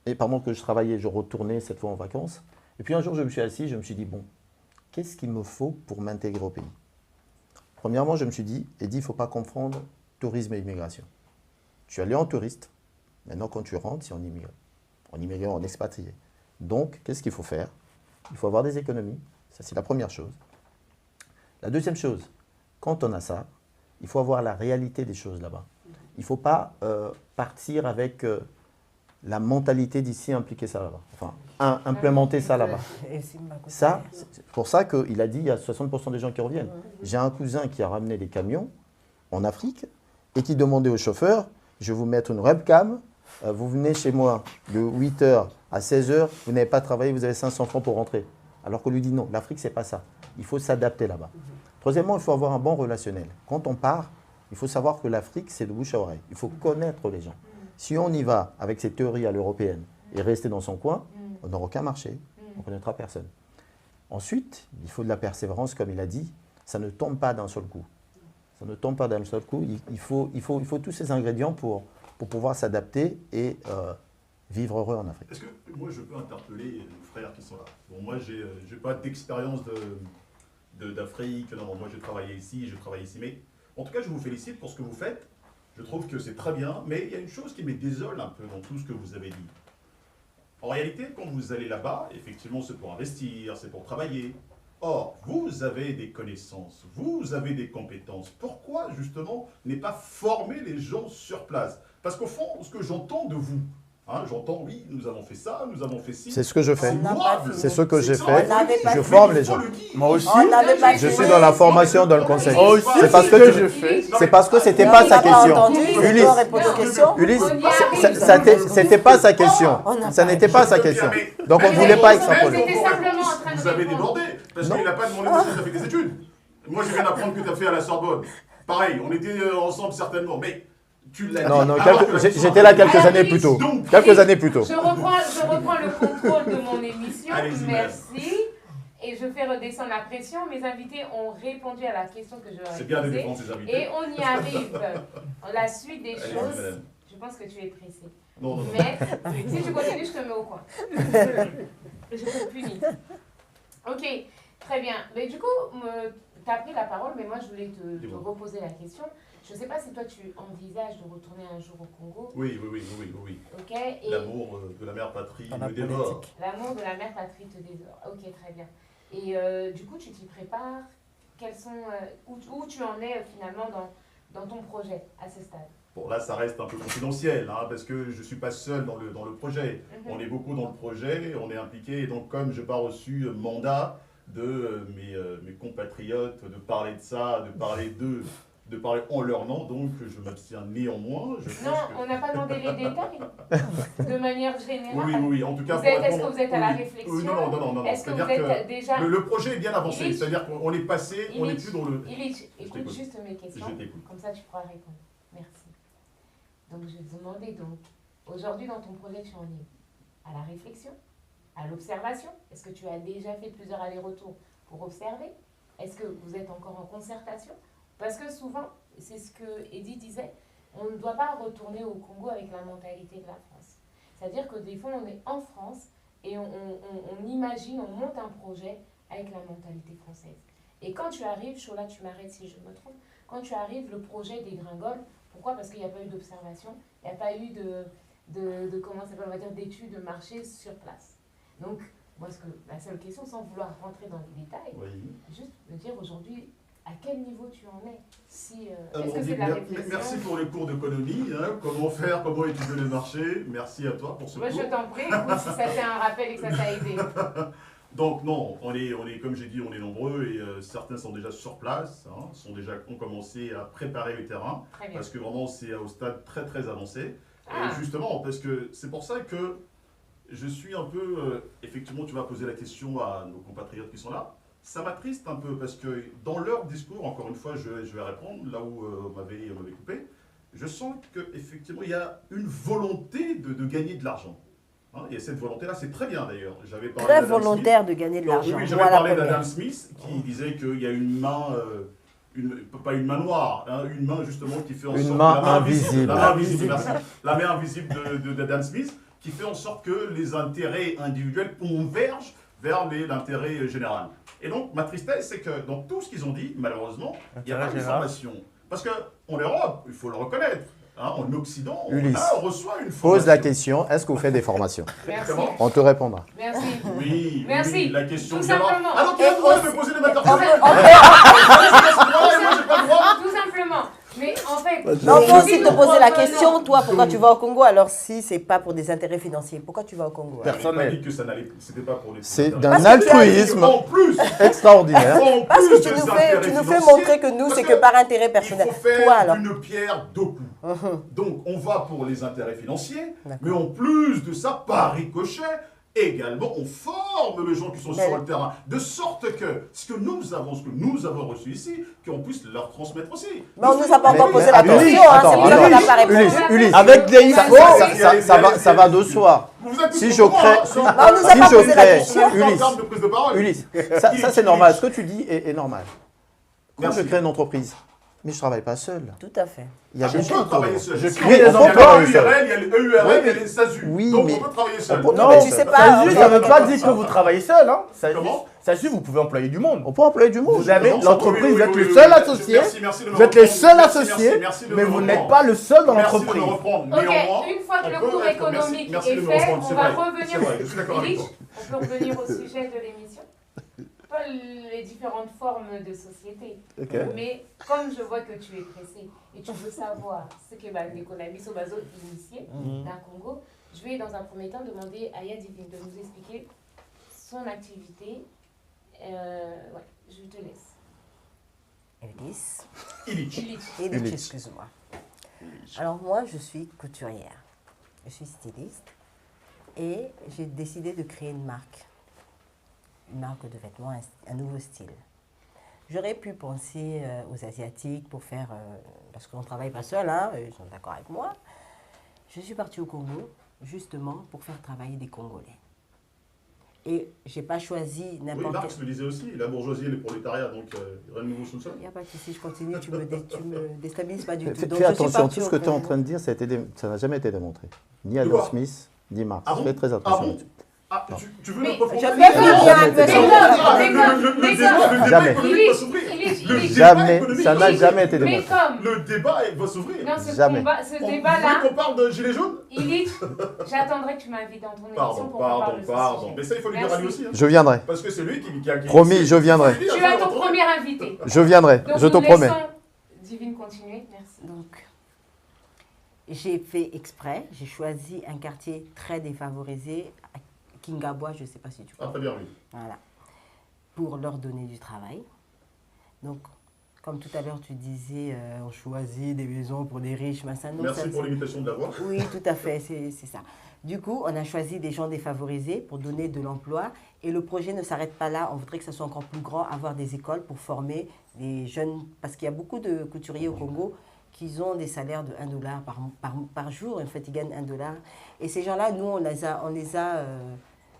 et pendant que je travaillais, je retournais cette fois en vacances. Et puis un jour, je me suis assis, je me suis dit, bon, qu'est-ce qu'il me faut pour m'intégrer au pays? Premièrement, je me suis dit, il ne faut pas confondre tourisme et immigration. Tu es allé en touriste, maintenant quand tu rentres, c'est en immigrant, en expatrié. Donc, qu'est-ce qu'il faut faire? Il faut avoir des économies, ça c'est la première chose. La deuxième chose, quand on a ça, il faut avoir la réalité des choses là-bas. Il ne faut pas partir avec la mentalité d'ici, impliquer ça là-bas. Enfin, implémenter ça là-bas. Ça, c'est pour ça qu'il a dit il y a 60% des gens qui reviennent. J'ai un cousin qui a ramené des camions en Afrique et qui demandait au chauffeur, je vais vous mettre une webcam, vous venez chez moi de 8h à 16h, vous n'avez pas travaillé, vous avez 500 francs pour rentrer. Alors qu'on lui dit non, l'Afrique, ce n'est pas ça. Il faut s'adapter là-bas. Troisièmement, il faut avoir un bon relationnel. Quand on part, il faut savoir que l'Afrique, c'est de bouche à oreille. Il faut connaître les gens. Si on y va avec cette théorie à l'européenne et rester dans son coin, on n'aura aucun marché, on ne connaîtra personne. Ensuite, il faut de la persévérance, comme il a dit. Ça ne tombe pas d'un seul coup. Ça ne tombe pas d'un seul coup. Il faut tous ces ingrédients pour pouvoir s'adapter et vivre heureux en Afrique. Est-ce que moi, je peux interpeller nos frères qui sont là? Bon, moi, je n'ai pas d'expérience d'Afrique. Non, moi, je travaillais ici, mais en tout cas, je vous félicite pour ce que vous faites. Je trouve que c'est très bien, mais il y a une chose qui me désole un peu dans tout ce que vous avez dit. En réalité, quand vous allez là-bas, effectivement, c'est pour investir, c'est pour travailler. Or, vous avez des connaissances, vous avez des compétences. Pourquoi, justement, ne pas former les gens sur place? Parce qu'au fond, ce que j'entends de vous, j'entends, oui, nous avons fait ça, nous avons fait ci. C'est ce que je fais. C'est ce que j'ai ça, fait. mais Je forme les gens. Moi aussi, Je suis dans la formation, dans le conseil. moi aussi, C'est parce que je fais. C'est parce que c'était pas sa question. Ulysse, c'était pas sa question. Ça n'était pas sa question. Donc on ne voulait pas extrapoler. C'était simplement en train de Vous avez répondre. débordé, parce qu'il n'a pas demandé si tu as fait des études. Moi, je viens d'apprendre que tu as fait à la Sorbonne. Pareil, on était ensemble certainement, mais tu l'as dit. Non, j'étais là quelques années plus tôt. Quelques années plus tôt. Je reprends le contrôle de mon émission. Allez-y, Merci. Et je fais redescendre la pression. Mes invités ont répondu à la question que je leur ai C'est bien de posée. défendre ses invités. Et on y arrive. La suite des Allez-y, choses, madame. je pense que tu es pressé. Non, non, non. Mais si tu continues, je te mets au coin. Je te punis. Ok, très bien. Mais du coup, tu as pris la parole, mais moi je voulais te reposer la question. Je ne sais pas si toi tu envisages de retourner un jour au Congo. Oui. Ok. Et L'amour de la mère patrie me dévore. l'amour de la mère patrie te dévore. Ok, très bien. Et du coup, tu t'y prépares. Quels sont, où tu en es finalement dans ton projet à ce stade? Bon, là, ça reste un peu confidentiel, parce que je ne suis pas seul dans le projet. On est beaucoup dans le projet, on est impliqué. Et donc, comme je n'ai pas reçu mandat de mes compatriotes de parler de ça, de parler en leur nom, donc je m'abstiens néanmoins. On n'a pas demandé les détails de manière générale. Oui, en tout cas. Est-ce que vous êtes à la réflexion? Non. Est-ce que vous êtes déjà... Le projet est bien avancé, Illich, c'est-à-dire qu'on est passé, on n'est plus dans le... Illich, écoute juste mes questions, Je t'écoute. comme ça tu pourras répondre. Merci. Donc je vais te demander, aujourd'hui dans ton projet tu en es à la réflexion, à l'observation? Est-ce que tu as déjà fait plusieurs allers-retours pour observer? Est-ce que vous êtes encore en concertation? Parce que souvent, c'est ce que Eddy disait, on ne doit pas retourner au Congo avec la mentalité de la France. C'est-à-dire que des fois, on est en France et on imagine, on monte un projet avec la mentalité française. Et quand tu arrives, Chola, tu m'arrêtes si je me trompe, quand tu arrives, le projet dégringole. Pourquoi? Parce qu'il n'y a pas eu d'observation, il n'y a pas eu comment ça s'appelle, on va dire, d'études de marché sur place. Donc, moi, la seule question, sans vouloir rentrer dans les détails, juste me dire aujourd'hui, à quel niveau tu en es? Est-ce que c'est de la réflexion? Merci pour les cours d'économie, comment faire, comment étudier le marché. Merci à toi pour ce cours. Je t'en prie, écoute, si ça fait un rappel et que ça t'a aidé. Donc non, on est comme j'ai dit, on est nombreux et certains sont déjà sur place, ont commencé à préparer le terrain, parce que vraiment c'est au stade très très avancé. Et justement, parce que c'est pour ça que je suis un peu, effectivement tu vas poser la question à nos compatriotes qui sont là, ça m'attriste un peu parce que dans leur discours, encore une fois je vais répondre là où on m'avait coupé, je sens qu'effectivement il y a une volonté de gagner de l'argent. Il y a cette volonté-là, c'est très bien d'ailleurs. Très volontaire de gagner de l'argent. Oui, j'avais parlé d'Adam Smith qui disait qu'il y a une main, pas une main noire, une main justement qui fait en sorte... Une main invisible. La main invisible, merci. La main invisible d'Adam Smith qui fait en sorte que les intérêts individuels convergent vers l'intérêt général. Et donc, ma tristesse, c'est que dans tout ce qu'ils ont dit, malheureusement, il n'y a pas Intérêt de général. formation. Parce qu'en Europe, il faut le reconnaître, hein, en Occident, Ulysse, on reçoit une formation. Pose la question, est-ce que vous faites des formations? Merci. Comment? On te répondra. Merci. Oui, Merci. oui, la question Tout viendra. simplement. Ah non, tu as le droit de me poser des matériaux. On peut- Moi, j'ai pas le droit. Tout simplement. Mais en fait, Mais on peut aussi si te nous poser la revenons- question, toi, pourquoi tu vas au Congo alors si c'est pas pour des intérêts financiers? Pourquoi tu vas au Congo alors? Personne n'a dit que ça n'allait, c'était pas pour les. C'est pour d'un Parce que tu as dit- altruisme En plus, extraordinaire. en Parce plus que tu des nous fais intérêts financiers, montrer que nous, parce c'est que par intérêt personnel. Il faut faire Toi alors? une pierre deux coups. Donc, on va pour les intérêts financiers, D'accord. mais en plus de ça, par ricochet, également, on forme les gens qui sont Mais- sur le terrain, de sorte que ce que nous avons reçu ici, qu'on puisse leur transmettre aussi. Mais on nous a pas encore Mais- posé la attends, question, hein, attends, c'est pour ça attends, qu'on n'a pas répondu. Ulysse, Avec des ça, infos. ça va de soi. Vous êtes tous Si au je courant, crée, hein, si, sur- on nous a si pas je posé la crée, question. en Ulysse, termes de prise de parole. Ulysse, ça c'est normal. Ce que tu dis est normal. Quand Merci. je crée une entreprise, mais je ne travaille pas seul. Tout à fait. Il y a On des gens peut autour. travailler seul. Je Si crée on- des il y a emplois. l'EURL, il y a l'EURL, il y a Oui, les SASU. oui, Donc mais- on peut travailler seul. on peut Non, travailler tu sais seul. pas. Ça juste, ça ne veut pas on- dire que vous travaillez seul. Hein. Comment? Ça juste, vous pouvez employer du monde. On peut employer du monde. Vous avez Non, l'entreprise, oui, vous êtes oui, le oui, seul oui. associé. Merci de me Vous êtes les reprendre. seuls Merci, associés, merci de mais me vous reprendre. n'êtes pas le seul dans Merci de l'entreprise. me reprendre. Ok, Néanmoins, une fois que on le peut cours être- économique merci est de me fait, reprendre, on c'est va vrai. revenir. C'est vrai, je suis d'accord avec Illich, toi. on peut revenir au sujet de l'émission. Pas les différentes formes de société. Ok. Mais comme je vois que tu es pressé et tu veux savoir ce que l'économie Sobazo initié d'un Congo, je vais dans un premier temps demander à Yadivine de nous expliquer son activité. Ouais, je te laisse. Ulysse. Illich. Illich. Ulysse, excuse-moi. Alors moi, je suis couturière. Je suis styliste. Et j'ai décidé de créer une marque. Une marque de vêtements, un nouveau style. J'aurais pu penser aux Asiatiques pour faire... parce qu'on ne travaille pas seul, hein, ils sont d'accord avec moi. Je suis partie au Congo, justement, pour faire travailler des Congolais. Et je n'ai pas choisi Oui, n'importe Marx le disait aussi, la bourgeoisie et le prolétariat, donc rien de nouveau sous le sol. Il n'y a pas de souci, je continue, tu me déstabilises pas du tout. Fais Donc, fais je suis attention, partie tout ce au que tu es en Congo. train de dire, ça n'a jamais été démontré. Ni De Adam quoi Smith, ni Marx. Ah bon? Fais très Ah attention. bon? Ah, tu veux Mais le reprendre? Je vais venir un peu sur Le débat Jamais. économique va s'ouvrir. Illich, Le Illich. débat Jamais, économique ça va n'a s'ouvrir. jamais été Mais démontré. comme Le débat va s'ouvrir. dans ce Jamais. combat, ce Vous débat-là, voulez qu'on parle de gilets jaunes? Illich, j'attendrai que tu m'invites dans ton émission Pardon, pour qu'on parle de ce pardon. sujet. Mais ça, il faut lui dire à Merci. lui aussi. Hein. Je viendrai. Parce que c'est lui qui a... Promis, je viendrai. Tu es ton premier invité. Je viendrai, Donc, je te nous promets. laissons Divine continuer. Merci. Donc, j'ai fait exprès, j'ai choisi un quartier très défavorisé, à Kingabwa, je ne sais pas si tu Ah, connais. très bien, oui. Voilà. Pour leur donner du travail. Donc, comme tout à l'heure, tu disais, on choisit des maisons pour des riches, machin. Non, Merci ça, pour l'imitation de la voix. oui, tout à fait, c'est ça. Du coup, on a choisi des gens défavorisés pour donner de l'emploi. Et le projet ne s'arrête pas là. On voudrait que ça soit encore plus grand, avoir des écoles pour former des jeunes. Parce qu'il y a beaucoup de couturiers au Congo qui ont des salaires de $1 par jour. En fait, ils gagnent $1. Et ces gens-là, nous, on les a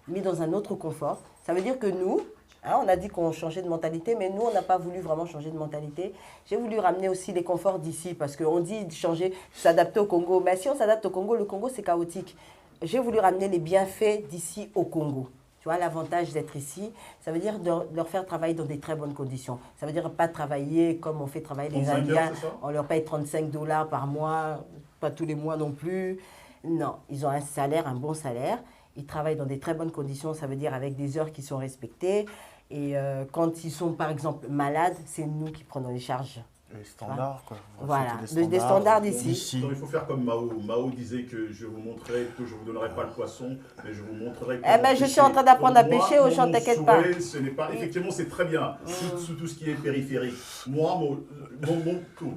mis dans un autre confort. Ça veut dire que nous, hein, on a dit qu'on changeait de mentalité, mais nous, on n'a pas voulu vraiment changer de mentalité. J'ai voulu ramener aussi les conforts d'ici, parce qu'on dit changer, s'adapter au Congo. Mais si on s'adapte au Congo, le Congo, c'est chaotique. J'ai voulu ramener les bienfaits d'ici au Congo. Tu vois, l'avantage d'être ici, ça veut dire de leur faire travailler dans des très bonnes conditions. Ça veut dire pas travailler comme on fait travailler les 35 heures, Indiens. c'est ça? On leur paye $35 par mois, pas tous les mois non plus. Non, ils ont un salaire, un bon salaire. Ils travaillent dans des très bonnes conditions, ça veut dire avec des heures qui sont respectées. Et quand ils sont, par exemple, malades, c'est nous qui prenons les charges. Les standards, quoi. Voilà, C'était des standards d'ici. Ici. Donc, il faut faire comme Mao. Mao disait que je vous montrerai que je ne vous donnerai pas le poisson, mais je vous montrerai. Eh ben, je suis en train d'apprendre à pêcher au champ, t'inquiète pas. Ce n'est pas. Effectivement, c'est très bien. Sous tout ce qui est périphérique. Moi,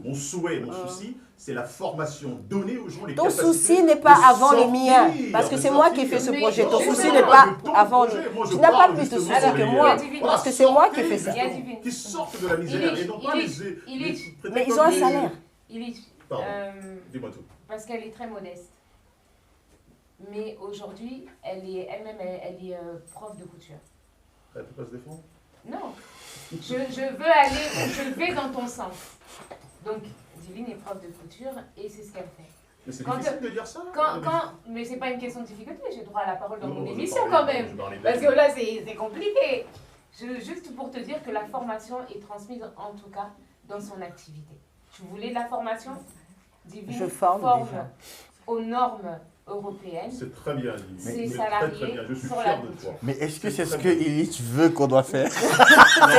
mon souhait, mon souci, c'est la formation. Donner aux gens les Ton capacités souci n'est pas de avant les sortir, miens, parce que de c'est moi qui ai sortir. fait ce Mais projet. Ton non, souci c'est n'est pas pas de ton avant. projet. Moi, je Tu n'as pas parle plus de justement soucis sur que les- moi, Divine. parce que c'est moi qui ai fait sortez, ça. Divine. qui sortent de la misère et non pas Illich, les Illich. traiter Mais ils comme ont un des- salaire. Illich, Pardon, dis-moi tout. parce qu'elle est très modeste. Mais aujourd'hui, elle est elle-même, elle est prof de couture. Elle peut pas se défendre? Non, je vais dans ton sens. Donc, Divine est prof de couture et c'est ce qu'elle fait. Mais c'est Quand- difficile de dire ça. Mais c'est pas une question de difficulté, j'ai droit à la parole dans Non, mon je émission parlais- quand même. je parlais Parce d'elle. que là, c'est compliqué. Juste pour te dire que la formation est transmise en tout cas dans son activité. Tu voulais de la formation? Divine Je forme déjà. Aux normes européennes. C'est très bien. C'est Très, salarié très bien. Je suis sur la fier de culture. toi. Mais est-ce que c'est ce que Illich veut qu'on doit faire?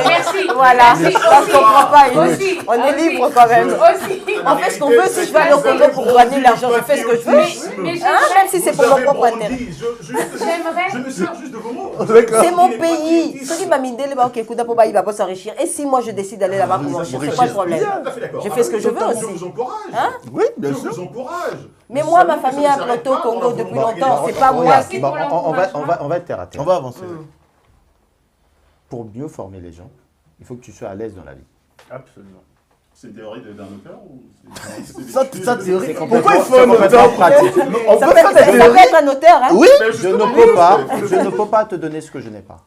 Merci. Voilà, Merci. ça je comprends pas. Aussi. On est libre quand même. Aussi. On fait ce qu'on veut. Si je vais aller au Congo pour gagner de l'argent, je fais ce que je veux. Mais Même si c'est pour mon propre intérêt. j'aimerais. Je me sers juste de vos mots. C'est mon pays. Ceux qui m'ont les banques écoute pour il va pas s'enrichir. Et si moi je décide d'aller là-bas pour m'enrichir, c'est quoi le problème? Je fais ce que je veux Je aussi. vous encourage. Oui, bien Je sûr. vous encourage. Mais moi, ma famille a planté au Congo depuis longtemps. C'est pas moi. Merci Bon, pour on l'encouragement. va être terre à terre. On va avancer. Pour mieux former les gens, il faut que tu sois à l'aise dans la vie. Absolument. C'est une théorie d'un auteur ou Ça, théorie. C'est Pourquoi il faut un complètement auteur pratique. On Ça peut faire peut des théories. être un auteur, hein? Oui. Je ne peux pas te donner ce que je n'ai pas.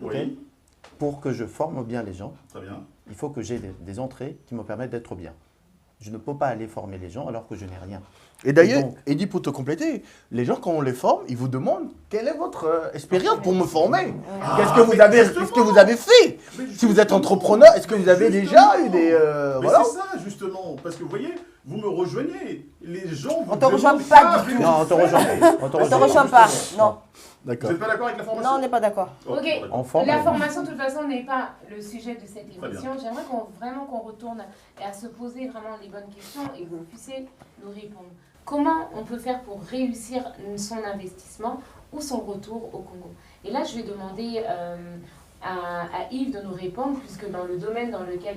Oui, Pour que je forme bien les gens, très bien. il faut que j'ai des entrées qui me permettent d'être bien. Je ne peux pas aller former les gens alors que je n'ai rien. Et d'ailleurs, Et donc- Eddy, pour te compléter, les gens, quand on les forme, ils vous demandent quelle est votre expérience pour me former. Qu'est-ce que vous avez fait? Si vous êtes entrepreneur, est-ce que vous avez déjà eu des... Mais voilà. c'est ça, justement. Parce que vous voyez, vous me rejoignez. Les gens vous On te rejoint demandent pas du tout. Non, on te rejoint pas. On te rejoint pas. Non. Vous D'accord. n'êtes pas d'accord avec la formation? Non, on n'est pas d'accord. Oh, Ok. d'accord. On forme. La formation, de toute façon, n'est pas le sujet de cette Très bien. émission. J'aimerais qu'on retourne à se poser vraiment les bonnes questions et que vous puissiez nous répondre. Comment on peut faire pour réussir son investissement ou son retour au Congo? Et là, je vais demander à Yves de nous répondre, puisque dans le domaine dans lequel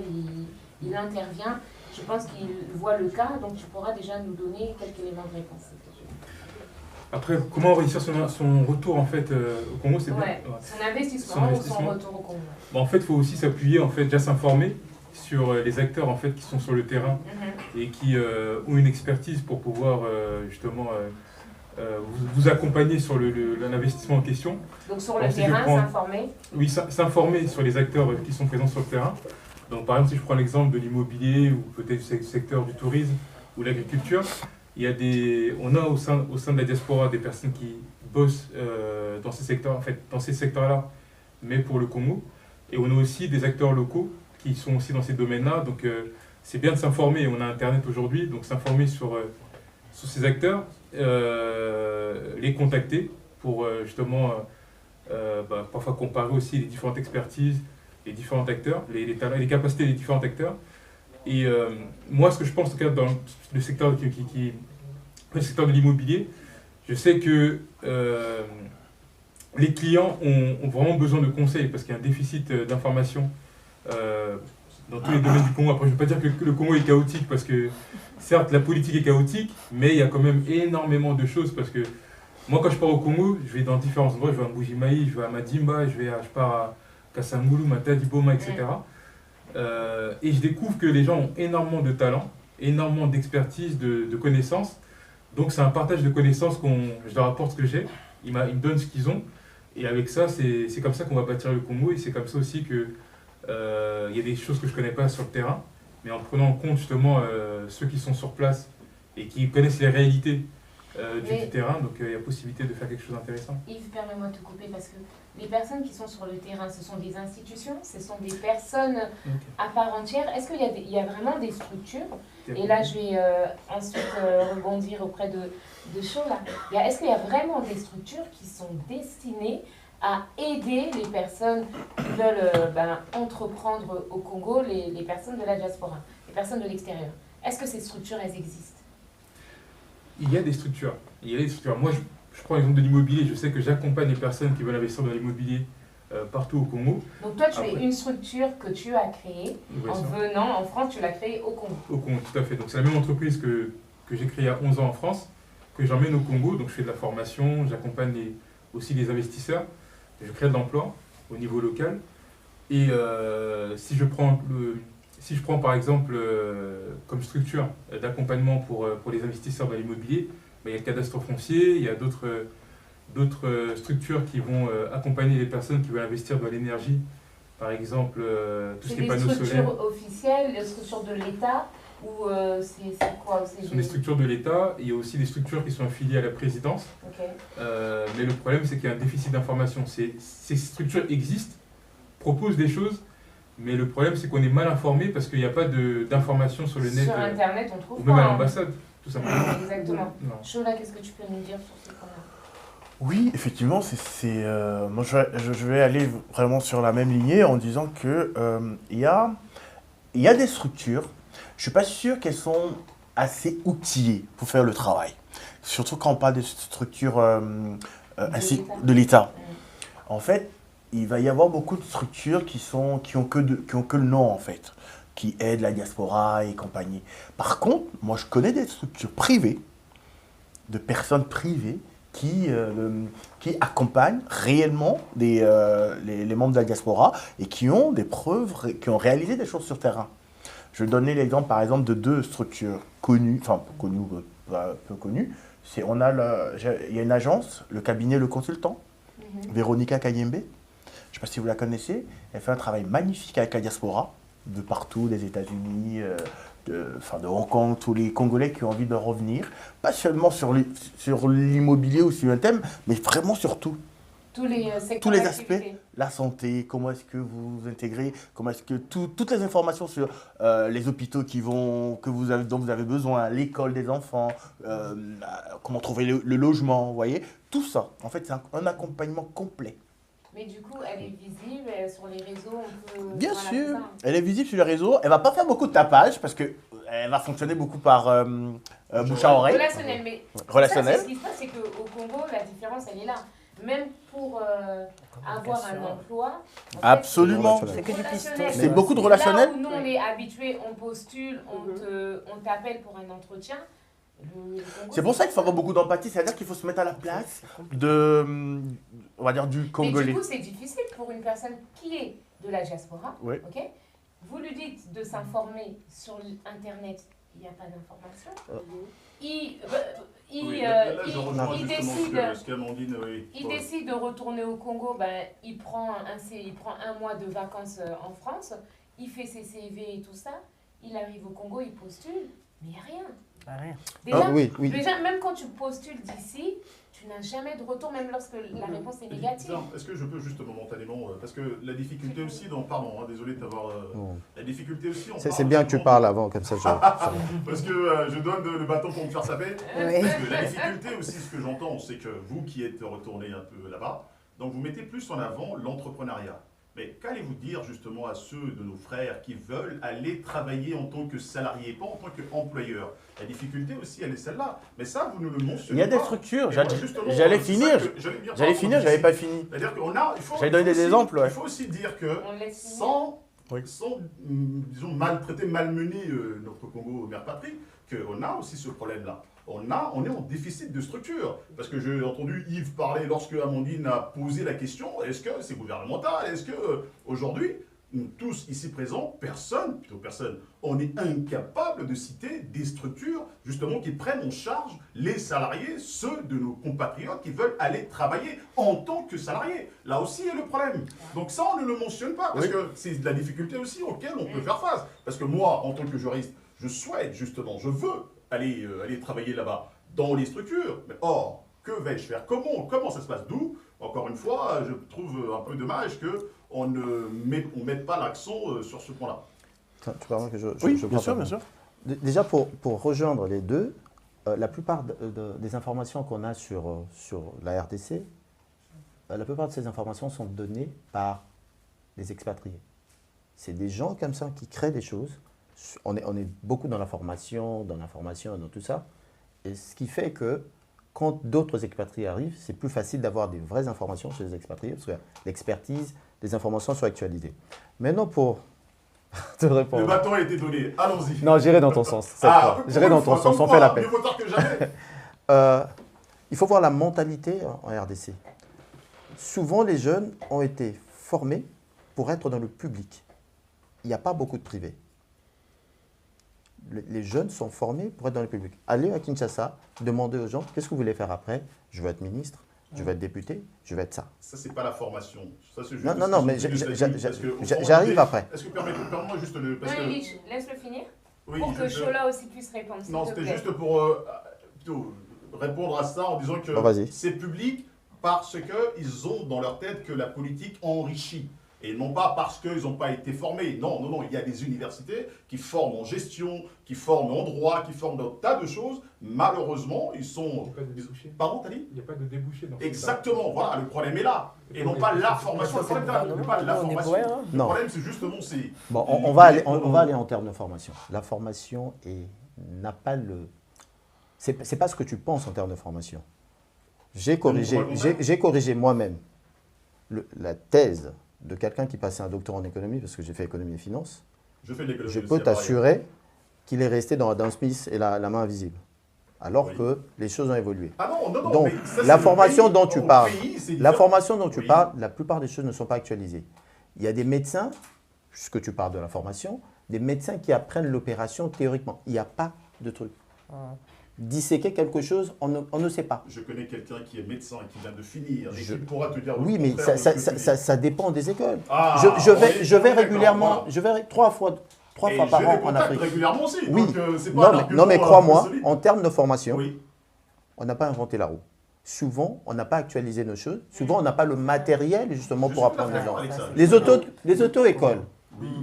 il intervient, je pense qu'il voit le cas, donc tu pourras déjà nous donner quelques éléments de réponse. Après, comment réussir son retour en fait au Congo, c'est bien. Ouais, Ouais. son investissement Son ou investissement. son retour au Congo. Bon, en fait, il faut aussi s'appuyer, en fait, déjà s'informer sur les acteurs en fait qui sont sur le terrain et qui ont une expertise pour pouvoir justement vous accompagner sur l'investissement en question. Donc sur le Alors, si je terrain, prends- s'informer. Oui, s'informer sur les acteurs qui sont présents sur le terrain. Donc, par exemple, si je prends l'exemple de l'immobilier ou peut-être du secteur du tourisme ou l'agriculture, on a au sein de la diaspora des personnes qui bossent dans ces secteurs, en fait, dans ces secteurs-là, mais pour le Congo. Et on a aussi des acteurs locaux qui sont aussi dans ces domaines-là. Donc, c'est bien de s'informer. On a Internet aujourd'hui, donc s'informer sur ces acteurs, les contacter pour justement parfois comparer aussi les différentes expertises, les différents acteurs, les talents, les capacités des différents acteurs. Et moi, ce que je pense, en tout cas, dans le secteur, le secteur de l'immobilier, je sais que les clients ont vraiment besoin de conseils parce qu'il y a un déficit d'information dans tous les domaines du Congo. Après, je ne veux pas dire que le Congo est chaotique parce que, certes, la politique est chaotique, mais il y a quand même énormément de choses parce que moi, quand je pars au Congo, je vais dans différents endroits. Je vais à Mbujimayi, je vais à Madimba, je pars à Kasangulu, Matadi, Boma, etc. Et je découvre que les gens ont énormément de talent, énormément d'expertise, de connaissances. Donc c'est un partage de connaissances je leur apporte ce que j'ai, ils me donnent ce qu'ils ont. Et avec ça, c'est comme ça qu'on va bâtir le Congo. Et c'est comme ça aussi que il y a des choses que je ne connais pas sur le terrain. Mais en prenant en compte justement ceux qui sont sur place et qui connaissent les réalités du terrain, donc il y a possibilité de faire quelque chose d'intéressant. Yves, permets-moi de te couper parce que les personnes qui sont sur le terrain, ce sont des institutions, ce sont des personnes à part entière. Est-ce qu'il y a vraiment des structures? Et là, je vais ensuite rebondir auprès de Chola. Est-ce qu'il y a vraiment des structures qui sont destinées à aider les personnes qui veulent entreprendre au Congo, les personnes de la diaspora, les personnes de l'extérieur? Est-ce que ces structures, elles existent? Il y a des structures. Moi, je prends l'exemple de l'immobilier. Je sais que j'accompagne les personnes qui veulent investir dans l'immobilier partout au Congo. Donc toi, tu es une structure que tu as créée en venant en France, tu l'as créée au Congo. Au Congo, tout à fait. Donc c'est la même entreprise que j'ai créée il y a 11 ans en France, que j'emmène au Congo. Donc je fais de la formation, j'accompagne aussi les investisseurs, je crée de l'emploi au niveau local. Et si je prends par exemple comme structure d'accompagnement pour les investisseurs dans l'immobilier, il y a le cadastre foncier, il y a d'autres structures qui vont accompagner les personnes qui veulent investir dans l'énergie, par exemple tout ce qui est panneaux solaires. C'est des structures officielles, des structures de l'État ou c'est quoi? Ce sont des structures de l'État, il y a aussi des structures qui sont affiliées à la présidence. Okay. Mais le problème, c'est qu'il y a un déficit d'information. Ces structures existent, proposent des choses, mais le problème c'est qu'on est mal informé parce qu'il n'y a pas d'informations sur le net. Sur Internet, on trouve ou même pas, à hein. l'ambassade, tout simplement. Exactement. Non. Chola, qu'est-ce que tu peux nous dire sur ce point-là? Oui, effectivement, moi je vais aller vraiment sur la même lignée en disant que il y a des structures, je ne suis pas sûr qu'elles sont assez outillées pour faire le travail. Surtout quand on parle des structures de l'État. En fait, il va y avoir beaucoup de structures qui ont que le nom, en fait, qui aident la diaspora et compagnie. Par contre, moi, je connais des structures privées, de personnes privées, qui accompagnent réellement les membres de la diaspora et qui ont des preuves, qui ont réalisé des choses sur terrain. Je vais donner l'exemple, par exemple, de deux structures connues, enfin, peu connues. Il y a une agence, le cabinet Le Consultant, Véronica Kayembe. Je ne sais pas si vous la connaissez. Elle fait un travail magnifique avec la diaspora, de partout, des États-Unis, de Hong Kong, tous les Congolais qui ont envie de revenir. Pas seulement sur l'immobilier ou sur un thème, mais vraiment sur tout. Tous les secteurs Tous les d'activité. aspects, la santé, comment est-ce que vous vous intégrez, comment est-ce que toutes les informations sur les hôpitaux dont vous avez besoin, l'école des enfants, comment trouver le logement, vous voyez, tout ça. En fait, c'est un accompagnement complet. Mais du coup, elle est visible sur les réseaux, on peut... Bien voilà, sûr, c'est ça. elle est visible sur les réseaux. Elle va pas faire beaucoup de tapage parce que elle va fonctionner beaucoup par bouche à oreille. Relationnel, mais Relationnel. ça, ce qui se passe, c'est qu'au Congo, la différence, elle est là. Même pour avoir un emploi, en Absolument. fait, C'est que du piston. C'est beaucoup de relationnel. Là où nous, on est habitués, on postule, on t'appelle pour un entretien. Le Congo, C'est pour ça qu'il faut avoir beaucoup d'empathie, c'est-à-dire qu'il faut se mettre à la place on va dire, du Mais Congolais. du coup, c'est difficile pour une personne qui est de la diaspora. Oui. Ok. Vous lui dites de s'informer sur Internet, il n'y a pas d'information. Il décide de retourner au Congo, il prend un mois de vacances en France, il fait ses CV et tout ça, il arrive au Congo, il postule, mais il n'y a rien. Rien. Déjà, oui. déjà, même quand tu postules d'ici, tu n'as jamais de retour, même lorsque la réponse est négative. Est-ce que je peux juste momentanément, parce que la difficulté aussi, pardon, désolé de t'avoir... La difficulté aussi... C'est bien que tu parles avant, comme ça. Parce que je donne le bâton pour me faire saper. Oui. Parce que la difficulté aussi, ce que j'entends, c'est que vous qui êtes retourné un peu là-bas, donc vous mettez plus en avant l'entrepreneuriat. Mais qu'allez-vous dire justement à ceux de nos frères qui veulent aller travailler en tant que salariés, pas en tant qu'employeurs? La difficulté aussi, elle est celle-là. Mais ça, vous ne le mentionnez pas. Il y a des structures, Et moi, justement, j'allais c'est finir, ça que j'avais pas fini. C'est-à-dire qu'on J'allais donner des exemples, ouais. Il faut aussi dire que On laisse finir. sans disons, maltraiter, malmener notre Congo mère patrie, qu'on a aussi ce problème-là. On est en déficit de structure. Parce que j'ai entendu Yves parler lorsque Amandine a posé la question, est-ce que c'est gouvernemental? Est-ce que aujourd'hui, nous tous ici présents, personne, on est incapable de citer des structures justement qui prennent en charge les salariés, ceux de nos compatriotes qui veulent aller travailler en tant que salariés. Là aussi est le problème. Donc ça, on ne le mentionne pas parce que c'est de la difficulté aussi auquel on peut faire face. Parce que moi, en tant que juriste, je souhaite justement, je veux aller travailler là-bas dans les structures. Mais or, que vais-je faire? Comment ça se passe? D'où, encore une fois, je trouve un peu dommage qu'on ne mette pas l'accent sur ce point-là. Tu permets que je Bien sûr. Déjà, pour rejoindre les deux, la plupart des informations qu'on a sur la RDC, la plupart de ces informations sont données par les expatriés. C'est des gens comme ça qui créent des choses. On est beaucoup dans la formation, dans tout ça. Et ce qui fait que quand d'autres expatriés arrivent, c'est plus facile d'avoir des vraies informations chez les expatriés, parce que l'expertise, des informations sur l'actualité. Maintenant, pour te répondre... Le bâton a été donné, allons-y. Non, j'irai dans ton sens. J'irai dans ton sens, on fait la paix. Mieux vaut tard que jamais. Il faut voir la mentalité en RDC. Souvent, les jeunes ont été formés pour être dans le public. Il n'y a pas beaucoup de privés. Les jeunes sont formés pour être dans le public. Allez à Kinshasa, demandez aux gens, qu'est-ce que vous voulez faire après? Je veux être ministre, je veux être député, je veux être ça. Ça, c'est pas la formation. Ça, c'est juste non, mais j'arrive après. Est-ce que permets-moi juste le... Non, Elich, laisse-le finir. Oui, pour que Chola aussi puisse répondre. Non, c'était juste pour plutôt répondre à ça en disant que c'est public parce qu'ils ont dans leur tête que la politique enrichit. Et non pas parce qu'ils n'ont pas été formés. Non, non, non, il y a des universités qui forment en gestion, qui forment en droit, qui forment dans un tas de choses. Malheureusement, ils sont... Il n'y a pas de débouché. Pardon, t'as dit? Il n'y a pas de débouché dans Exactement, voilà, le problème est là. Et non pas la formation. Le problème n'est pas la formation. Le problème, c'est justement... Bon, on va aller en termes de formation. La formation n'a pas le... C'est pas ce que tu penses en termes de formation. J'ai corrigé moi-même la thèse de quelqu'un qui passait un doctorat en économie, parce que j'ai fait économie et finance. Je peux t'assurer qu'il est resté dans Adam Smith et la main invisible. Alors que les choses ont évolué. Ah non, non, non. Donc, la formation dont tu parles, la plupart des choses ne sont pas actualisées. Il y a des médecins, puisque tu parles de la formation, des médecins qui apprennent l'opération théoriquement. Il n'y a pas de truc. Disséquer quelque chose, on ne sait pas. Je connais quelqu'un qui est médecin et qui vient de finir et qui pourra te dire... Oui, mais ça dépend des écoles. Je vais régulièrement, je vais 3 fois par an en Afrique. Régulièrement aussi. Oui. Donc, non, mais crois-moi, en termes de formation, oui. On n'a pas inventé la roue. Souvent, on n'a pas actualisé nos choses. Souvent, on n'a pas le matériel justement pour apprendre les gens. Les auto-écoles,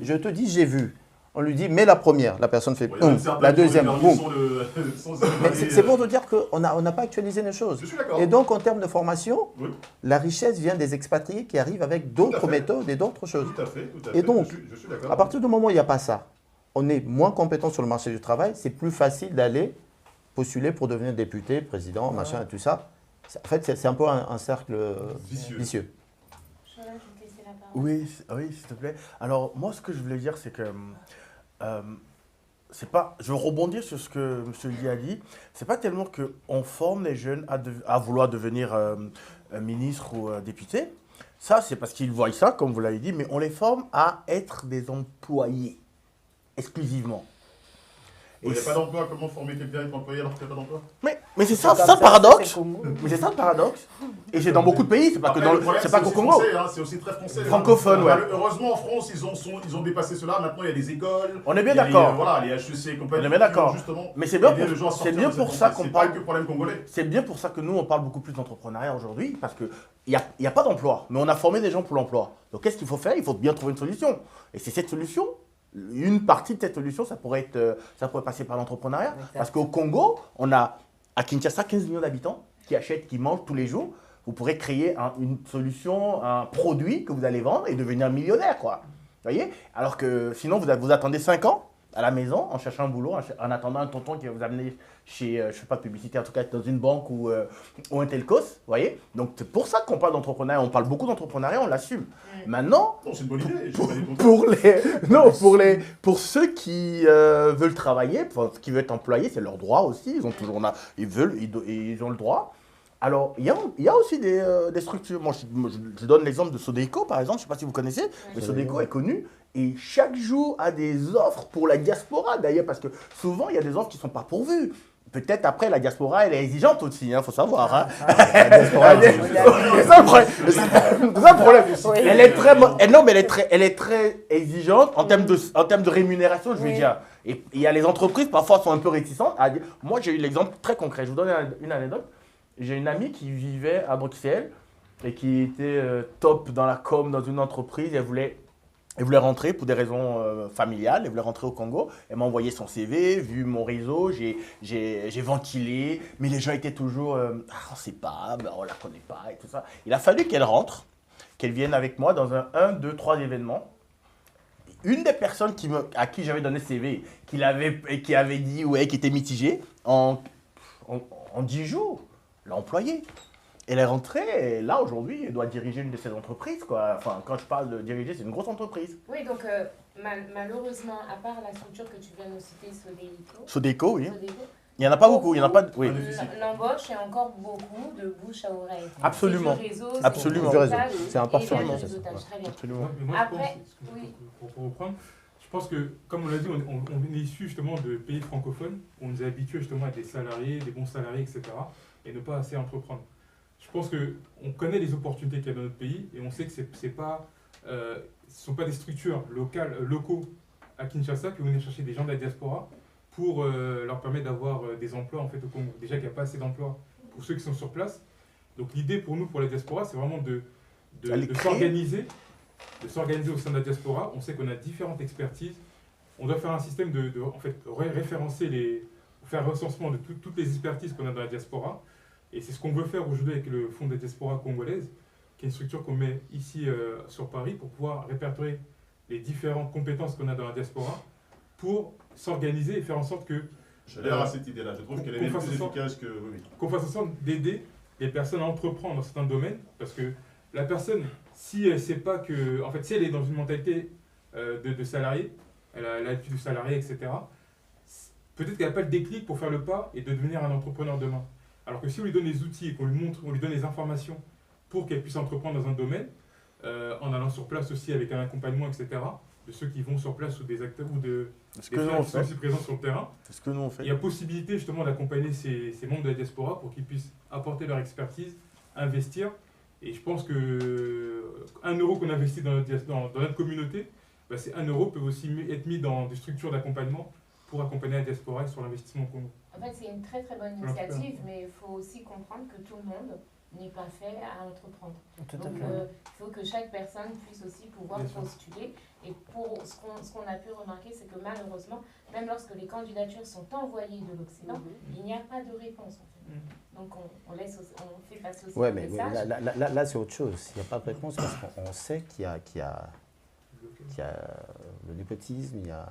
je te dis, j'ai vu. On lui dit, mets la première, la personne fait la deuxième, boum. C'est pour te dire qu'on n'a pas actualisé nos choses. Je suis d'accord. Et donc, en termes de formation, la richesse vient des expatriés qui arrivent avec d'autres méthodes et d'autres choses. Tout à fait, tout à fait. Et donc, je suis d'accord. à partir du moment où il n'y a pas ça, on est moins compétent sur le marché du travail, c'est plus facile d'aller postuler pour devenir député, président, machin et tout ça. En fait, c'est un peu un cercle vicieux. Oui, s'il te plaît. Alors, moi, ce que je voulais dire, c'est que c'est pas, je veux rebondir sur ce que M. Guy a dit. C'est pas tellement qu'on forme les jeunes à vouloir devenir ministre ou député. Ça, c'est parce qu'ils voient ça, comme vous l'avez dit, mais on les forme à être des employés exclusivement. Il n'y a pas d'emploi, comment former quelqu'un à être employé alors qu'il n'y a pas d'emploi? Mais c'est ça le paradoxe. Mais c'est ça le paradoxe. Et c'est dans beaucoup de pays, c'est pas que dans c'est pas qu'au Congo. C'est aussi très français. Francophone, ouais. Heureusement, en France, ils ont dépassé cela. Maintenant, il y a des écoles. On est bien d'accord. Voilà, les HEC et compagnie. On est bien d'accord. Mais c'est bien pour ça qu'on parle. C'est pas que problème congolais. C'est bien pour ça que nous, on parle beaucoup plus d'entrepreneuriat aujourd'hui, parce qu'il n'y a pas d'emploi, mais on a formé des gens pour l'emploi. Donc, qu'est-ce qu'il faut faire? Il faut bien trouver une solution. Et c'est cette solution. Une partie de cette solution, ça pourrait passer par l'entrepreneuriat. Parce qu'au Congo, on a à Kinshasa 15 millions d'habitants qui achètent, qui mangent tous les jours. Vous pourrez créer une solution, un produit que vous allez vendre et devenir millionnaire, quoi. Vous voyez? Alors que sinon, vous attendez 5 ans à la maison en cherchant un boulot, en attendant un tonton qui va vous amener chez, je ne fais pas de publicité, en tout cas dans une banque ou un telcos, vous voyez. Donc c'est pour ça qu'on parle d'entrepreneuriat, on parle beaucoup d'entrepreneuriat, on l'assume. Maintenant, c'est une bonne idée. Pour ceux qui veulent travailler, qui veulent être employés, c'est leur droit aussi, ils ont le droit. Alors, il y a aussi des structures. Moi, je donne l'exemple de Sodeco, par exemple. Je ne sais pas si vous connaissez, mais Sodeco est connu. Et chaque jour a des offres pour la diaspora, d'ailleurs, parce que souvent, il y a des offres qui ne sont pas pourvues. Peut-être après, la diaspora, elle est exigeante aussi, il faut savoir. Hein. C'est ça le problème. Elle est très, non, mais elle est très exigeante en termes de rémunération, je veux dire. Et il y a les entreprises, parfois, sont un peu réticentes à dire. Moi, j'ai eu l'exemple très concret. Je vous donne une anecdote. J'ai une amie qui vivait à Bruxelles et qui était top dans la com dans une entreprise. Elle voulait rentrer pour des raisons familiales, elle voulait rentrer au Congo. Elle m'a envoyé son CV, vu mon réseau, j'ai ventilé, mais les gens étaient toujours on ne sait pas, on ne la connaît pas et tout ça. Il a fallu qu'elle rentre, qu'elle vienne avec moi dans un 2, 3 événements. Une des personnes à qui j'avais donné le CV, qui avait dit, qui était mitigée, en 10 jours, l'a employée. Elle est rentrée et là, aujourd'hui, elle doit diriger une de ces entreprises, quoi. Enfin, quand je parle de diriger, c'est une grosse entreprise. Oui, donc malheureusement, à part la structure que tu viens de citer, Sodeco, oui. Il n'y en a pas beaucoup, il n'y en a pas... Oui. L'embauche est encore beaucoup de bouche à oreille. Absolument. Absolument. C'est important. Absolument. Mais moi, pour reprendre, je pense que, comme on l'a dit, on est issu justement de pays francophones, où on nous est habitués justement à des salariés, des bons salariés, etc. et ne pas assez entreprendre. Je pense qu'on connaît les opportunités qu'il y a dans notre pays et on sait que ce ne sont pas des structures locaux à Kinshasa qui vont venir chercher des gens de la diaspora pour leur permettre d'avoir des emplois en fait, au Congo. Déjà qu'il n'y a pas assez d'emplois pour ceux qui sont sur place. Donc l'idée pour nous, pour la diaspora, c'est vraiment de s'organiser de s'organiser au sein de la diaspora. On sait qu'on a différentes expertises. On doit faire un système en fait, référencer faire recensement de toutes les expertises qu'on a dans la diaspora. Et c'est ce qu'on veut faire aujourd'hui avec le Fonds de la diaspora congolaise, qui est une structure qu'on met ici sur Paris pour pouvoir répertorier les différentes compétences qu'on a dans la diaspora pour s'organiser et faire en sorte que... J'adhère à cette idée-là. Je trouve qu'elle est même plus efficace que... Oui. Qu'on fasse en sorte d'aider les personnes à entreprendre dans certains domaines, parce que la personne, si elle sait pas que... En fait, si elle est dans une mentalité de salarié, elle a l'habitude de salarié, etc., peut-être qu'elle n'a pas le déclic pour faire le pas et de devenir un entrepreneur demain. Alors que si on lui donne les outils et qu'on lui montre, on lui donne les informations pour qu'elle puisse entreprendre dans un domaine, en allant sur place aussi avec un accompagnement, etc., de ceux qui vont sur place ou des acteurs ou des gens qui sont aussi présents sur le terrain, c'est ce que nous on fait. Il y a possibilité justement d'accompagner ces membres de la diaspora pour qu'ils puissent apporter leur expertise, investir. Et je pense que 1 euro qu'on investit dans notre communauté, bah, ces 1 euro peut aussi être mis dans des structures d'accompagnement pour accompagner la diaspora sur l'investissement au Congo. En fait, c'est une très très bonne initiative, mais il faut aussi comprendre que tout le monde n'est pas fait à entreprendre. Tout à Donc, fait. il faut que chaque personne puisse aussi pouvoir postuler. Et pour ce qu'on a pu remarquer, c'est que malheureusement, même lorsque les candidatures sont envoyées de l'Occident, il n'y a pas de réponse en fait. Donc on fait passer aussi Ouais, le mais message. là c'est autre chose. Il n'y a pas de réponse parce qu'on sait qu'il y a le népotisme, il y a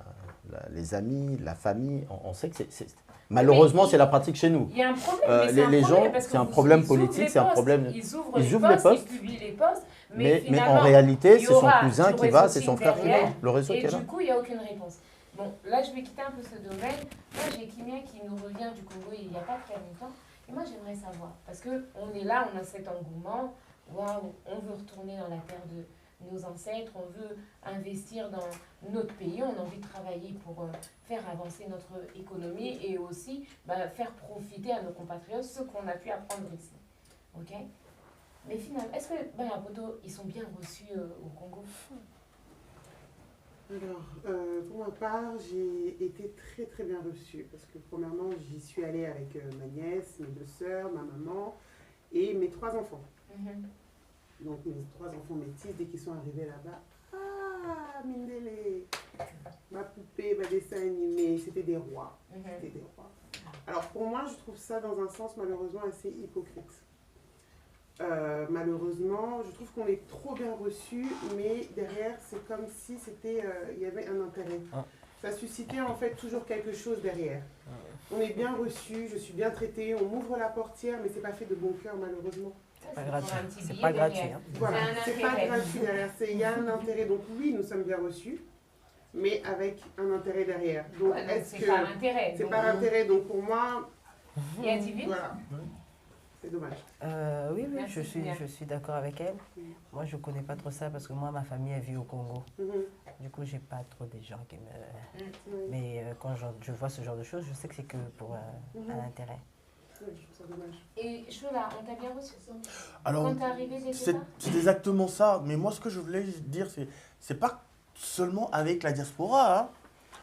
les amis, la famille. On sait que malheureusement, c'est la pratique chez nous. Il y a un problème. Les gens, c'est un problème politique, c'est un problème. Ils ouvrent les postes, ils publient les postes, mais en réalité, c'est son cousin qui va, c'est son frère qui va, le réseau qui est là. Et du coup, il n'y a aucune réponse. Bon, là, je vais quitter un peu ce domaine. Moi, j'ai Kimia qui nous revient du Congo il n'y a pas très longtemps. Et moi, j'aimerais savoir, parce qu'on est là, on a cet engouement, waouh, on veut retourner dans la terre de nos ancêtres, on veut investir dans notre pays, on a envie de travailler pour faire avancer notre économie et aussi faire profiter à nos compatriotes ce qu'on a pu apprendre ici. Ok? Mais finalement, est-ce que Poto, ils sont bien reçus au Congo? Alors, pour ma part, j'ai été très très bien reçue parce que premièrement, j'y suis allée avec ma nièce, mes 2 sœurs, ma maman et mes 3 enfants. Donc mes 3 enfants métis, dès qu'ils sont arrivés là-bas, ah, Mindele, ma poupée, ma dessin animé, c'était des rois. C'était des rois. Alors pour moi, je trouve ça dans un sens malheureusement assez hypocrite. Malheureusement, je trouve qu'on est trop bien reçus, mais derrière, c'est comme si il y avait un intérêt. Ça suscitait en fait toujours quelque chose derrière. On est bien reçu, je suis bien traitée, on m'ouvre la portière, mais c'est pas fait de bon cœur malheureusement. C'est pas gratuit. C'est pas gratuit. Hein. Voilà, c'est pas gratuit derrière. Il y a un intérêt. Donc oui, nous sommes bien reçus, mais avec un intérêt derrière. Donc est-ce que par intérêt. C'est par intérêt. Donc pour moi, il y a du vide. Voilà. C'est dommage. Oui, Merci, je suis d'accord avec elle. Moi, je ne connais pas trop ça parce que moi, ma famille, elle vit au Congo. Du coup, je n'ai pas trop des gens qui me... Mais quand je vois ce genre de choses, je sais que c'est que pour un intérêt. Oui, je trouve ça dommage. Et Chola, on t'a bien reçu? Alors, quand t'es arrivé, c'est exactement ça. Mais moi, ce que je voulais dire, c'est pas seulement avec la diaspora. Hein.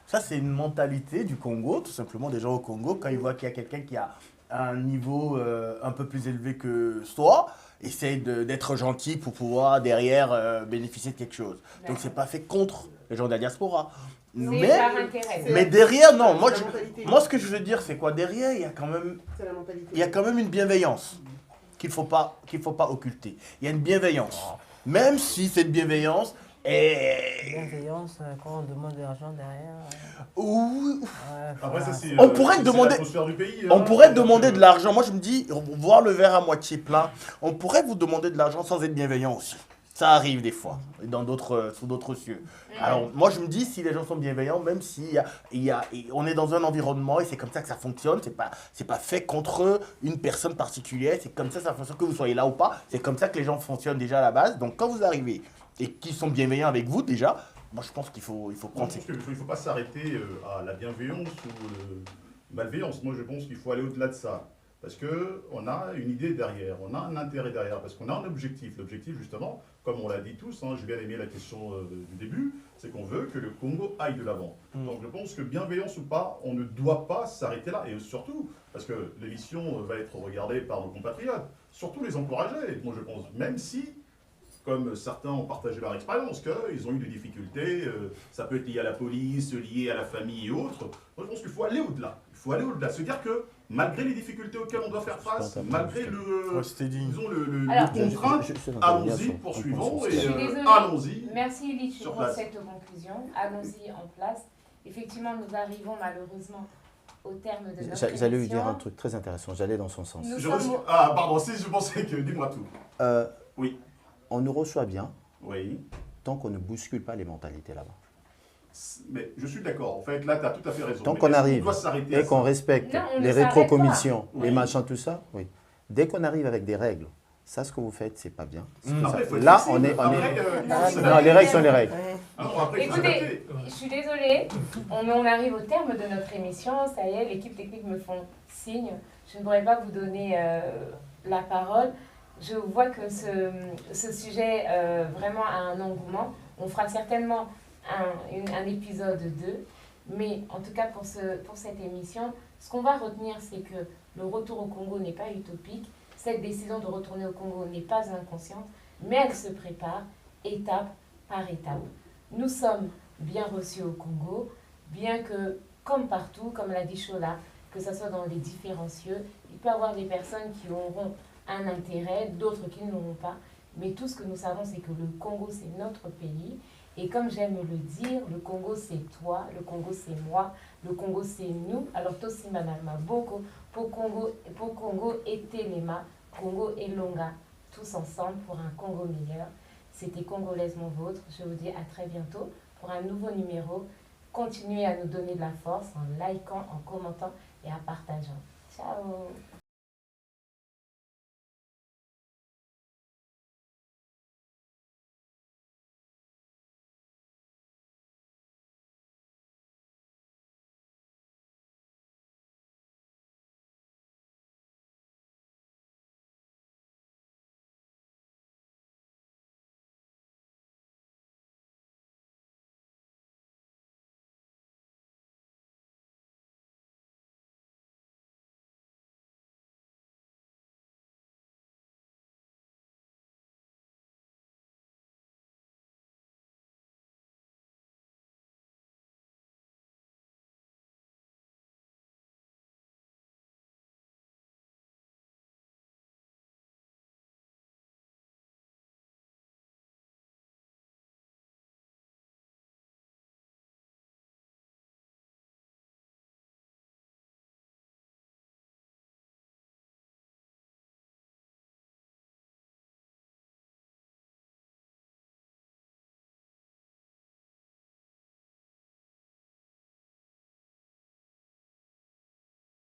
Ça, c'est une mentalité du Congo, tout simplement, des gens au Congo. Quand ils voient qu'il y a quelqu'un qui a un niveau un peu plus élevé que soi, essaye d'être gentil pour pouvoir derrière bénéficier de quelque chose. Donc, c'est pas fait contre les gens de la diaspora. Mais derrière, non, moi ce que je veux dire, c'est quoi? Derrière, il y a quand même une bienveillance qu'il faut pas occulter. Il y a une bienveillance. Même si cette bienveillance est... Bienveillance, quand on demande de l'argent derrière... Après, ça, c'est on pourrait demander, du pays, on pourrait demander de l'argent. Moi, je me dis, voir le verre à moitié plein, on pourrait vous demander de l'argent sans être bienveillant aussi. Ça arrive des fois, sous d'autres cieux. Alors, moi, je me dis, si les gens sont bienveillants, même si on est dans un environnement et c'est comme ça que ça fonctionne, c'est pas fait contre une personne particulière, c'est comme ça fonctionne, que vous soyez là ou pas, c'est comme ça que les gens fonctionnent déjà à la base. Donc, quand vous arrivez et qu'ils sont bienveillants avec vous, déjà, moi, je pense qu'il faut prendre... Il ne faut pas s'arrêter à la bienveillance ou malveillance. Moi, je pense qu'il faut aller au-delà de ça. Parce qu'on a une idée derrière, on a un intérêt derrière, parce qu'on a un objectif. L'objectif, justement, comme on l'a dit tous, j'ai bien aimé la question du début, c'est qu'on veut que le Congo aille de l'avant. Donc je pense que bienveillance ou pas, on ne doit pas s'arrêter là. Et surtout, parce que l'émission va être regardée par nos compatriotes, surtout les encourager. Moi je pense, même si comme certains ont partagé leur expérience, qu'ils ont eu des difficultés, ça peut être lié à la police, lié à la famille et autres. Moi, je pense qu'il faut aller au-delà. Il faut aller au-delà, se dire que malgré les difficultés auxquelles on doit faire face, malgré disons le contraint, allons-y, poursuivons et allons-y. Merci Lich pour cette conclusion. Allons-y en place. Effectivement, nous arrivons malheureusement au terme de notre émission. J'allais lui dire un truc très intéressant, j'allais dans son sens. Ah, pardon, si je pensais que... Dis-moi tout. Oui. On nous reçoit bien, oui, tant qu'on ne bouscule pas les mentalités là-bas. Mais je suis d'accord, en fait, là, tu as tout à fait raison. Tant qu'on arrive et qu'on respecte les rétrocommissions, les machins, tout ça, oui. Dès qu'on arrive avec des règles, ça, ce que vous faites, c'est pas bien. Là, on est... Non, les règles sont les règles. Écoutez, je suis désolée, on arrive au terme de notre émission. Ça y est, l'équipe technique me font signe. Je ne pourrais pas vous donner la parole. Je vois que ce sujet vraiment a un engouement. On fera certainement un épisode 2. Mais en tout cas, pour cette émission, ce qu'on va retenir, c'est que le retour au Congo n'est pas utopique. Cette décision de retourner au Congo n'est pas inconsciente, mais elle se prépare étape par étape. Nous sommes bien reçus au Congo, bien que, comme partout, comme l'a dit Chola, que ce soit dans les différents cieux, il peut y avoir des personnes qui auront un intérêt, d'autres qui ne l'auront pas. Mais tout ce que nous savons, c'est que le Congo, c'est notre pays. Et comme j'aime le dire, le Congo, c'est toi, le Congo, c'est moi, le Congo, c'est nous. Alors, Tosi Manalma Boko, pour Congo et Téléma, Congo et Longa, tous ensemble pour un Congo meilleur. C'était Congolaise mon vôtre. Je vous dis à très bientôt pour un nouveau numéro. Continuez à nous donner de la force en likant, en commentant et en partageant. Ciao!